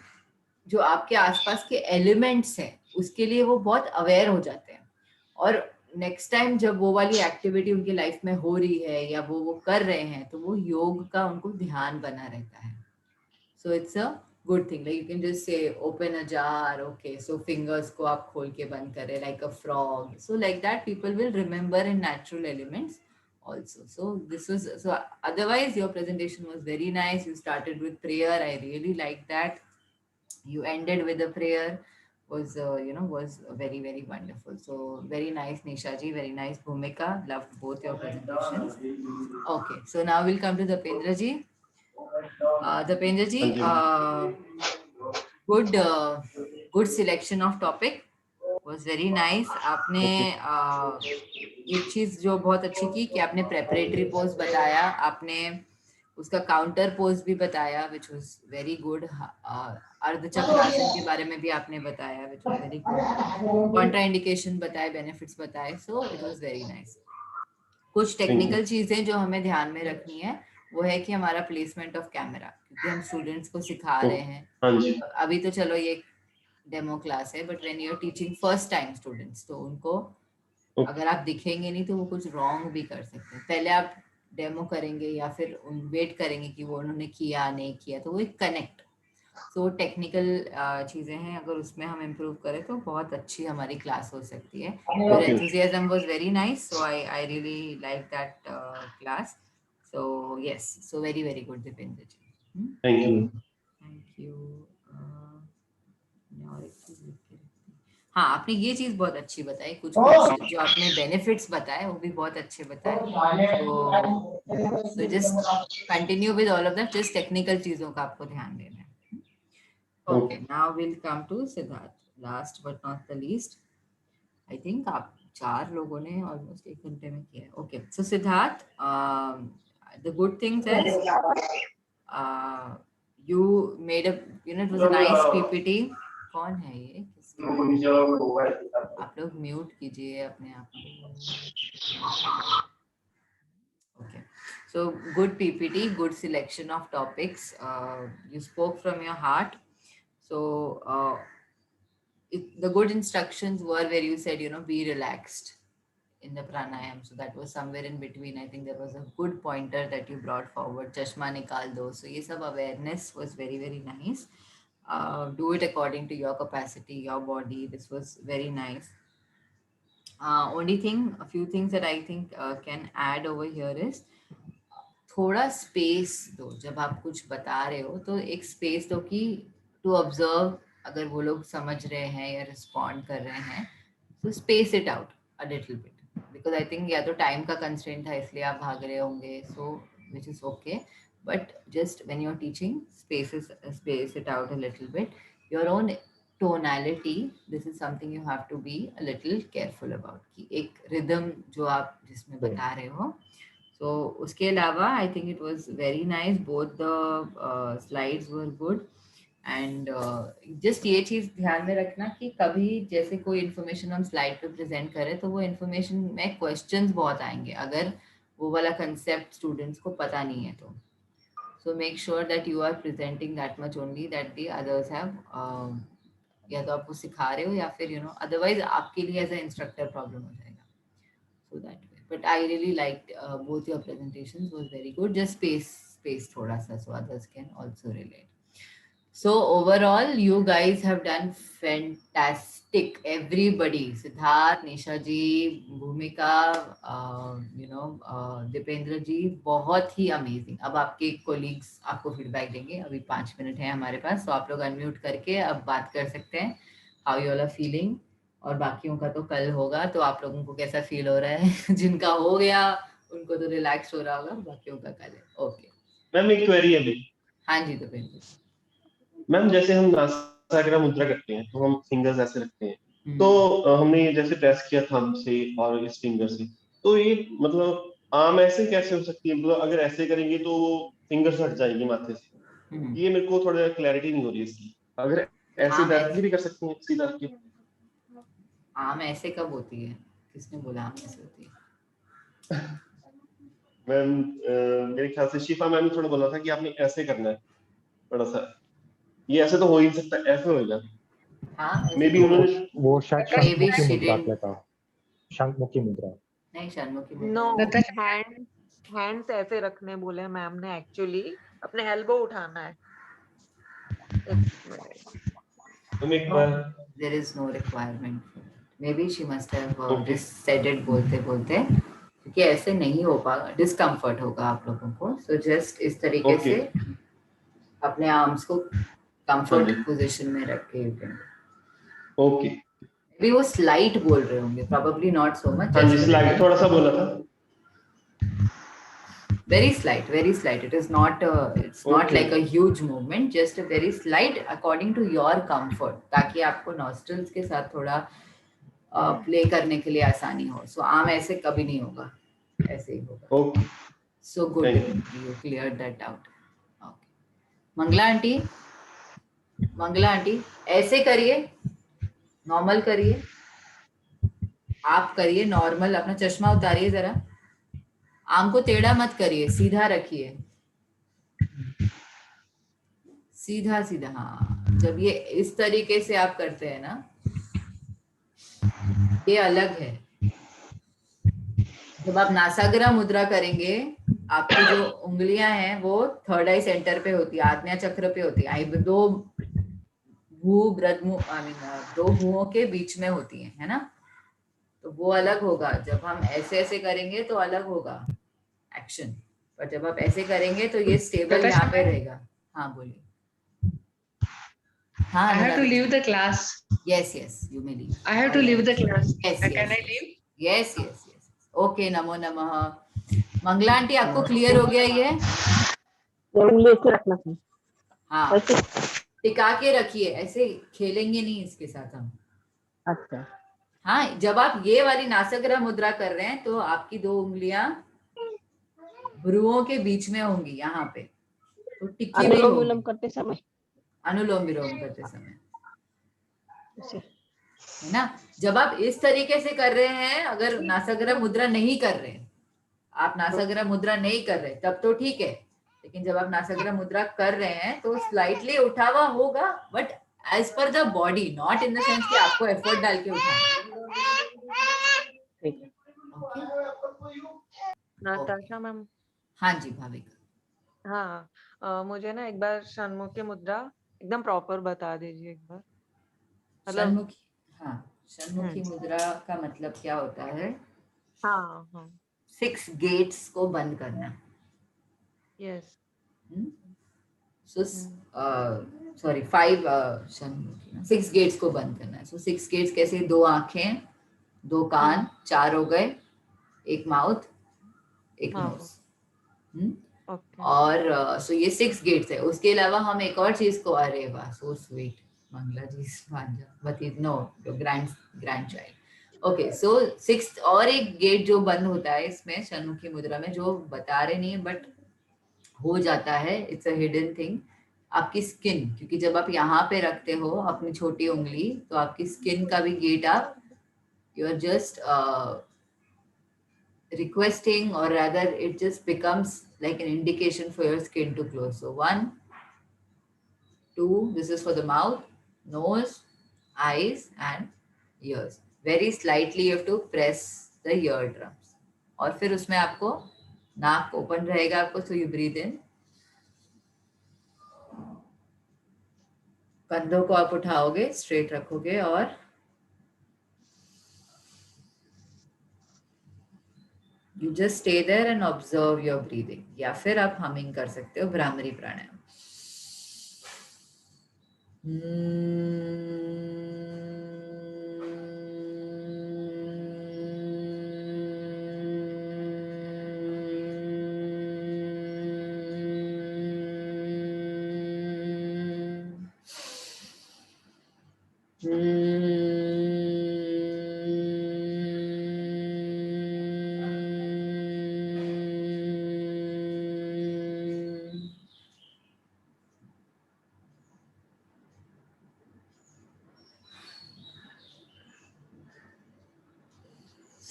जो आपके आसपास के एलिमेंट्स हैं उसके लिए वो बहुत अवेयर हो जाते हैं, और नेक्स्ट टाइम जब वो वाली एक्टिविटी उनकी लाइफ में हो रही है या वो कर रहे हैं तो वो योग का उनको ध्यान बना रहता है. So it's a good thing. Like you can just say open a jar, okay, so fingers को आप खोल के बंद करें like a frog. So like that people will remember in natural elements also. So this was, so otherwise your presentation was very nice. You started with prayer. I really liked that. You ended with a prayer. Was was very, very wonderful. So very nice, Nisha ji, very nice, Bhumika. Loved both your presentations. Okay, so now we'll come to Dipendra ji. Dipendra ji, good selection of topic. Was very nice. आपने एक चीज जो बहुत अच्छी की कि आपने preparatory pose बताया, आपने उसका काउंटर पोज भी बताया, which was very good. Ardhachakrasana के बारे में भी आपने बताया, which was very good. Contra indication बताए, बेनिफिट्स बताए. So it was very nice. कुछ टेक्निकल चीजें जो हमें ध्यान में रखनी है वो है कि हमारा प्लेसमेंट ऑफ कैमरा, क्योंकि हम स्टूडेंट्स को सिखा रहे हैं. हाँ जी. अभी तो चलो ये डेमो क्लास है, but when you are teaching first time students तो उनको अगर आप दिखेंगे नहीं तो वो कुछ रॉन्ग भी कर सकते हैं। पहले आप डेमो करेंगे या फिर वेट करेंगे कि वो उन्होंने किया नहीं किया, तो वो एक कनेक्ट, सो टेक्निकल चीज़ें हैं, अगर उसमें हम इम्प्रूव करें तो बहुत अच्छी हमारी क्लास हो सकती है। Your enthusiasm was very nice, so I really like that class. So yes, so very very good Dipendra ji. Thank you. Thank you. और एक चीज़ लिख के रखती हूँ। हाँ, आपने ये चीज़ बहुत अच्छी बताई, कुछ कुछ जो आपने बेनिफिट्स बताए वो भी बहुत अच्छे बताए। तो just continue with all of that, just technical चीज़ों का आपको ध्यान देना है। Okay, now we'll come to Siddharth. Last but not the least, I think आप 4 लोगों ने almost 1 घंटे में किया है. Okay, so Siddharth, the good thing is you made a, it was a nice PPT. कौन है ये? आप लोग म्यूट कीजिए अपने आप को. Okay, so good PPT, good selection of topics. You spoke from your heart. So the good instructions were where you said, be relaxed in the pranayam. So that was somewhere in between. I think there was a good pointer that you brought forward. Chashma nikal do. So ये सब awareness was very very nice. Do it according to your capacity, your body. This was very nice. Only thing, a few things that I think can add over here is थोड़ा space दो जब आप कुछ बता रहे हो, तो एक स्पेस दो कि टू ऑब्जर्व अगर वो लोग समझ रहे हैं या रिस्पॉन्ड कर रहे हैं, तो space it out a little bit, because I think या तो टाइम का कंस्ट्रेंट था इसलिए आप भाग रहे होंगे, so which is okay, but just when you are teaching space it out a little bit. Your own tonality, this is something you have to be a little careful about, कि एक rhythm जो आप जिसमें बता रहे हो. So उसके अलावा I think it was very nice, both the slides were good, and just ये चीज़ ध्यान में रखना कि कभी जैसे कोई इन्फॉर्मेशन हम स्लाइड पे प्रेजेंट करें तो वो इन्फॉर्मेशन में क्वेश्चंस बहुत आएंगे अगर वो वाला कंसेप्ट स्टूडेंट्स को पता नहीं है तो. So make sure that you are presenting that much only that the others have, या तो आप वो सिखा रहे हो या फिर otherwise आपके लिए एज अ इंस्ट्रक्टर प्रॉब्लम हो जाएगा. So that way. But I really liked both your presentations, was very good. Just space thoda sa so others can also relate. So overall, you guys have done fantastic. Everybody, Siddharth, Nisha ji, Bhumika, Dipendra ji, बहुत ही amazing. अब आपके colleagues आपको feedback देंगे. अभी 5 minute है हमारे पास, तो आप लोग unmute करके अब बात कर सकते हैं. How you all are feeling? और बाकियों का तो कल होगा, तो आप लोगों को कैसा फील हो रहा है? जिनका हो गया उनको तो रिलैक्स हो रहा होगा, बाकियों का कल है. ओके मैम, एक क्वेरी है अभी. हाँ जी, तो फिर मैम, जैसे हम नासाग्रा मुद्रा करते हैं तो हम फिंगर्स ऐसे रखते हैं, तो हमने ये जैसे प्रेस किया थंब से और इस फिंगर से, तो ये मतलब आम ऐसे कैसे हो सकती है? मतलब अगर ऐसे करेंगे तो वो फिंगर्स हट जाएंगे माथे से. ये मेरे को थोड़ा क्लैरिटी नहीं हो रही है इसकी. अगर ऐसे डायरेक्टली भी कर सकते हैं सीधा करके. आम ऐसे कब होती है? किसने बोला आम ऐसे होती है? मैम, मेरे ख्याल से शिफा मैम ने थोड़ा बोला था कि आपने ऐसे करना है थोड़ा सा. ये ऐसे तो हो ही नहीं सकता, ऐसे होएगा. हाँ, मे बी उन्होंने वो शायद Maybe शंखमुखी she मुद्रा didn't. किया था. शंखमुखी मुद्रा. नहीं, शर्मुखी नो, मुद्रा. हैंड्स ऐसे रखने बोले मैम ने. एक्चुअली अपने एल्बो उठाना है. एक मिनट. तुम एक बार. There is no requirement for that. Maybe she must have Okay. just said it बोलते बोलते, क्योंकि ऐसे नहीं हो पाएगा, डिस्कम्फर्ट होगा आप लोगों को. सो जस्ट इस तरीके Okay. से अपने आर्म्स को कंफर्ट पोजीशन में रख के. ओके. भी वो स्लाइट बोल रहे होंगे, probably not so much. हाँ जी, स्लाइड थोड़ा सा बोला था. Very slight. It is not it's not Okay. like a huge movement, just a very slight according to your comfort, ताकि आपको nostrils के साथ थोड़ा प्ले करने के लिए आसानी हो. So आम ऐसे कभी नहीं होगा, ऐसे ही होगा. Okay. So good, Thank you cleared that out. Okay. Mangala aunty ऐसे करिए, नॉर्मल करिए, आप करिए नॉर्मल. अपना चश्मा उतारिए जरा, आम को टेढ़ा मत करिए, सीधा रखिए, सीधा सीधा. हाँ, जब ये इस तरीके से आप करते हैं ना, ये अलग है। जब आप नासाग्रा मुद्रा करेंगे, आपकी जो उंगलियां हैं वो थर्ड आई सेंटर पे होती है, आज्ञा चक्र पे होती है, दो भू ब्रह्म आई मीन दो भुवों के बीच में होती है ना। तो वो अलग होगा। जब हम ऐसे ऐसे करेंगे तो अलग होगा एक्शन, पर जब आप ऐसे करेंगे तो ये स्टेबल यहाँ पे रहेगा। हाँ बोलिए। हाँ I have to Anuradha. leave the class. Yes, yes, you may leave. I have to leave the class. Yes, Can I yes, leave? yes, yes, yes. Okay, नमो नमः। मंगला आंटी, आपको क्लियर हो गया ये? उंगली ऐसे रखना था। हाँ, ऐसे। टिका के रखिए, ऐसे खेलेंगे नहीं इसके साथ हम। अच्छा। हाँ, जब आप ये वाली नासाग्रा मुद्रा कर रहे हैं तो आपकी दो उंगलियां भ्रुवों के बीच में होंगी, यहाँ पे तो टिकी हुई अनुलोम होंगी। विलोम करते समय। अनुलोम विलोम करते समय, ऐसे। है ना। जब आप इस तरीके से कर रहे हैं, अगर नासाग्रा मुद्रा नहीं कर रहे, आप नासाग्रा मुद्रा नहीं कर रहे तब तो ठीक है, लेकिन जब आप नासाग्रा मुद्रा कर रहे हैं तो स्लाइटली उठा हुआ होगा, but as per the body, not in the sense कि आपको एफर्ट डाल के उठाना। ठीक है। Natasha ma'am. हाँ जी भाविका। हाँ, मुझे ना एक बार षण्मुखी मुद्रा एकदम प्रॉपर बता दीजिए एक बार। मतलब षण्मुखी, हाँ षण्मुखी मुद्रा का मतलब क्या होता है? हाँ हाँ 6 गेट्स को बंद करना। यस। सॉरी 5 षण्मुखी 6 गेट्स को बंद करना है। सो 6 गेट्स कैसे? 2 आंखें, 2 कान, 4 हो गए, एक माउथ, एक नोज। ओके। और सो ये 6 गेट्स है। उसके अलावा हम एक और चीज को, अरे वाह so sweet Mangala ji, but no grandchild. Okay, so 6 और एक गेट जो बंद होता है इसमें षण्मुखी मुद्रा में, जो बता रहे नहीं बट हो जाता है, इट्स अ हिडन थिंग। आपकी स्किन, क्योंकि जब आप यहाँ पे रखते हो अपनी छोटी उंगली, तो आपकी स्किन का भी गेट आप, you are just requesting, or rather it just becomes like an indication for your skin to close. So 1, 2, this is for the mouth, nose, eyes and ears. Very slightly you have to press the eardrums. और फिर उसमें आपको नाक open रहेगा आपको, so you breathe in. कंधों को आप उठाओगे, स्ट्रेट रखोगे और you just stay there and observe your breathing. या फिर आप हमिंग कर सकते हो भ्रामरी प्राणायाम।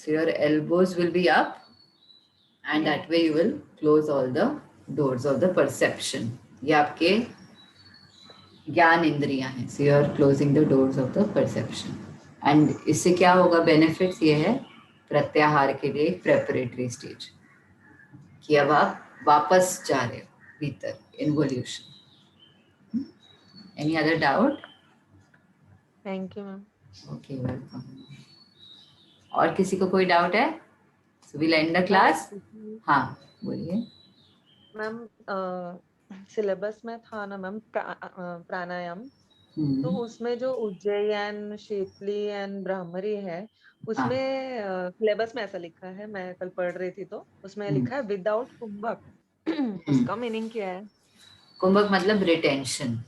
So your elbows will be up, and that way you will close all the doors of the perception. ये आपके ज्ञान इंद्रियां हैं. So you are closing the doors of the perception. And इससे क्या होगा? बेनिफिट्स ये है प्रत्याहार के लिए प्रेपरेटरी स्टेज, कि अब आप वापस जा रहे हो भीतर, involution. Any other doubt? Thank you ma'am. Okay, welcome. और किसी को कोई डाउट है? So will end the class. हाँ बोलिए मैम। सिलेबस में था ना मैम प्राणायाम, तो उसमें जो उज्जैन, शीतली एंड ब्राह्मरी है, उसमें सिलेबस में ऐसा लिखा है, मैं कल पढ़ रही थी तो उसमें लिखा है विदाउट कुंभक। उसका मीनिंग क्या है? कुंभक मतलब रिटेंशन।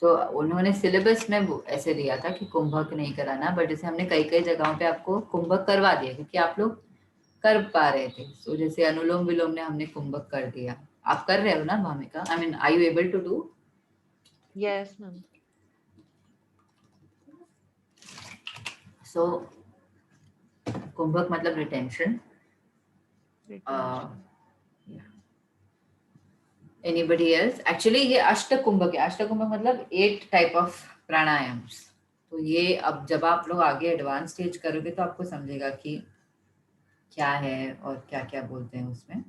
तो उन्होंने सिलेबस में ऐसे दिया था कि कुंभक नहीं कराना, बट जैसे हमने कई कई जगहों पे आपको कुंभक करवा दिया क्योंकि आप लोग कर पा रहे थे। तो जैसे अनुलोम विलोम ने हमने कुंभक कर दिया। आप कर रहे हो ना Bhamika? I mean, are you able to do? Yes ma'am. So कुंभक मतलब रिटेंशन। Anybody else? Actually ये अष्टकुंभक है. अष्टकुंभक मतलब 8 टाइप ऑफ प्राणायाम्स. तो ये अब जब आप लोग आगे एडवांस स्टेज करोगे तो आपको समझेगा कि क्या है और क्या क्या बोलते हैं उसमें.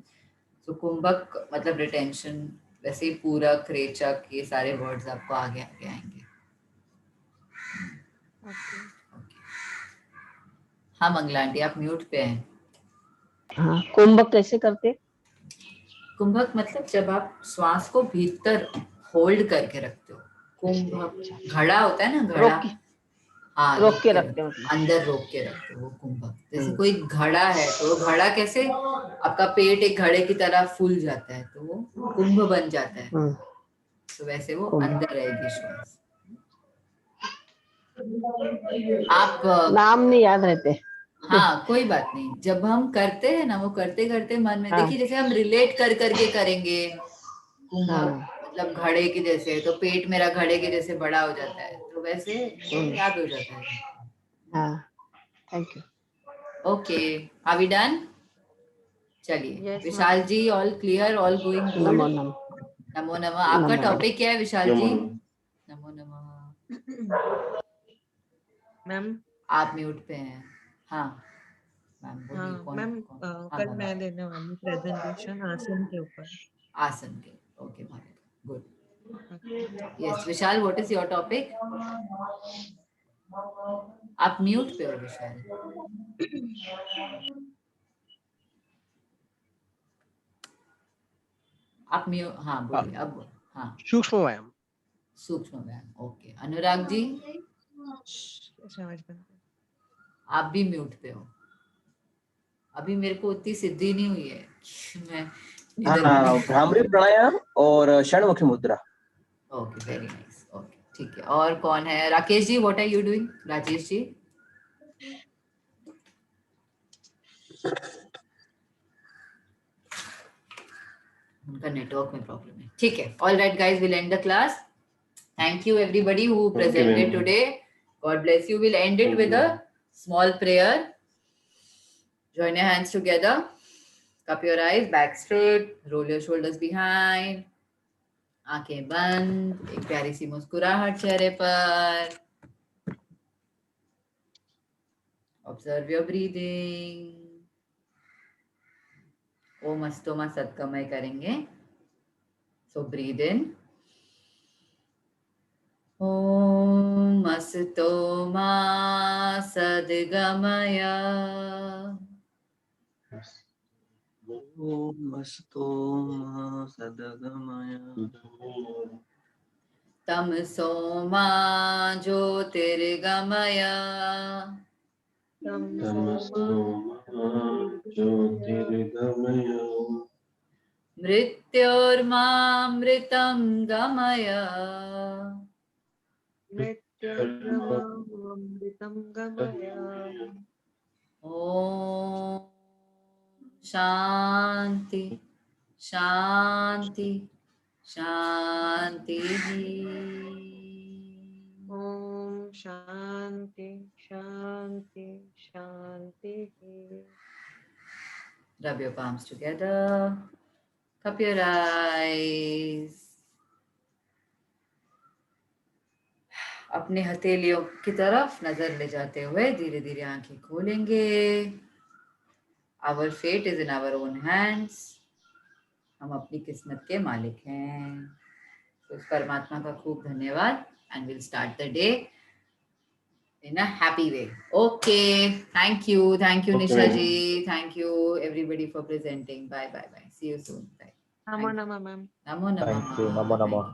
तो कुंभक मतलब रिटेंशन, वैसे ही पूरक, रेचक, ये सारे वर्ड्स आपको आगे आगे आएंगे. हाँ मंगला आंटी आप म्यूट पे हैं. हाँ, कुंभक कैसे करते? कुंभक मतलब जब आप श्वास को भीतर होल्ड करके रखते हो. कुंभक घड़ा होता है ना, घड़ा. रोक के हाँ रोक के रखते हो मतलब। अंदर रोक के रखते हो वो कुंभक. जैसे कोई घड़ा है तो वो घड़ा कैसे आपका पेट एक घड़े की तरह फूल जाता है तो वो कुंभ बन जाता है. तो वैसे वो कुंभ. अंदर रहेगी श्वास. आप नाम नहीं याद रहते. हाँ कोई बात नहीं. जब हम करते हैं ना वो करते करते मन में हाँ. देखिए जैसे हम रिलेट कर करके करेंगे. कुंभक हाँ. मतलब घड़े के जैसे, तो पेट मेरा घड़े के जैसे बड़ा हो जाता है तो वैसे याद हो जाता है. हाँ, thank you. Okay are we done? चलिए Yes, विशाल ma'am. जी all clear, all going good. नमो नमः. नमो नमः. आपका नमो टॉपिक क्या है विशाल जी? नमो नमो नमः. मैम आप म्यूट पे हैं. हाँ मैम बोलिए. हाँ कौन मैम कौन? कल हाँ मैं देने वाली प्रेजेंटेशन आसन के ऊपर. आसन के. Okay Bhavika good. Yes Vishal what is your topic? आप म्यूट पे हो विशाल. आप म्यूट. हाँ बोलिए अब. हाँ सूक्ष्म व्यायाम. सूक्ष्म व्यायाम. ओके अनुराग जी समझ में. आप भी म्यूट पे हो. अभी मेरे को उतनी सिद्धि नहीं हुई है कि मैं इधर. हाँ, भ्रामरी प्राणायाम और षण्मुखी मुद्रा. Okay very nice. ओके ठीक है. और कौन है? Rakesh ji what are you doing? Rajesh ji उनका नेटवर्क में प्रॉब्लम है. ठीक है. All right guys will end the class. Thank you everybody who presented today. God bless you. Will end it with a small prayer. Join your hands together. Cup your eyes, back straight, roll your shoulders behind. आंखें बंद. एक प्यारी सी मुस्कुराहट चेहरे पर. Observe your breathing. ओम अस्तोमा सद्गमय करेंगे. So breathe in. ओम अस्तोमा सद्गमय. ओम अस्तु मा सद्गमय. तमसो मा ज्योतिर्गमय. तमसो मा ज्योतिर्गमय. मृत्योर्मामृतं गमय. मृत्युर्मामृतं गमय. ओम शांति शांति शांति. ओम शांति शांति शांति. Rub your palms together. Cup your eyes. अपने हथेलियों की तरफ नजर ले जाते हुए धीरे धीरे आंखें खोलेंगे. Our fate is in our own hands. हम अपनी किस्मत के मालिक हैं. तो उस परमात्मा का खूब धन्यवाद. And we'll start the day in a happy way. Okay. Thank you. Thank you, Okay, Nisha ma'am. ji. Thank you everybody for presenting. Bye bye bye. See you soon. Bye. नमो नमः ma'am. Namo Namah. Thank you. Namo Namah.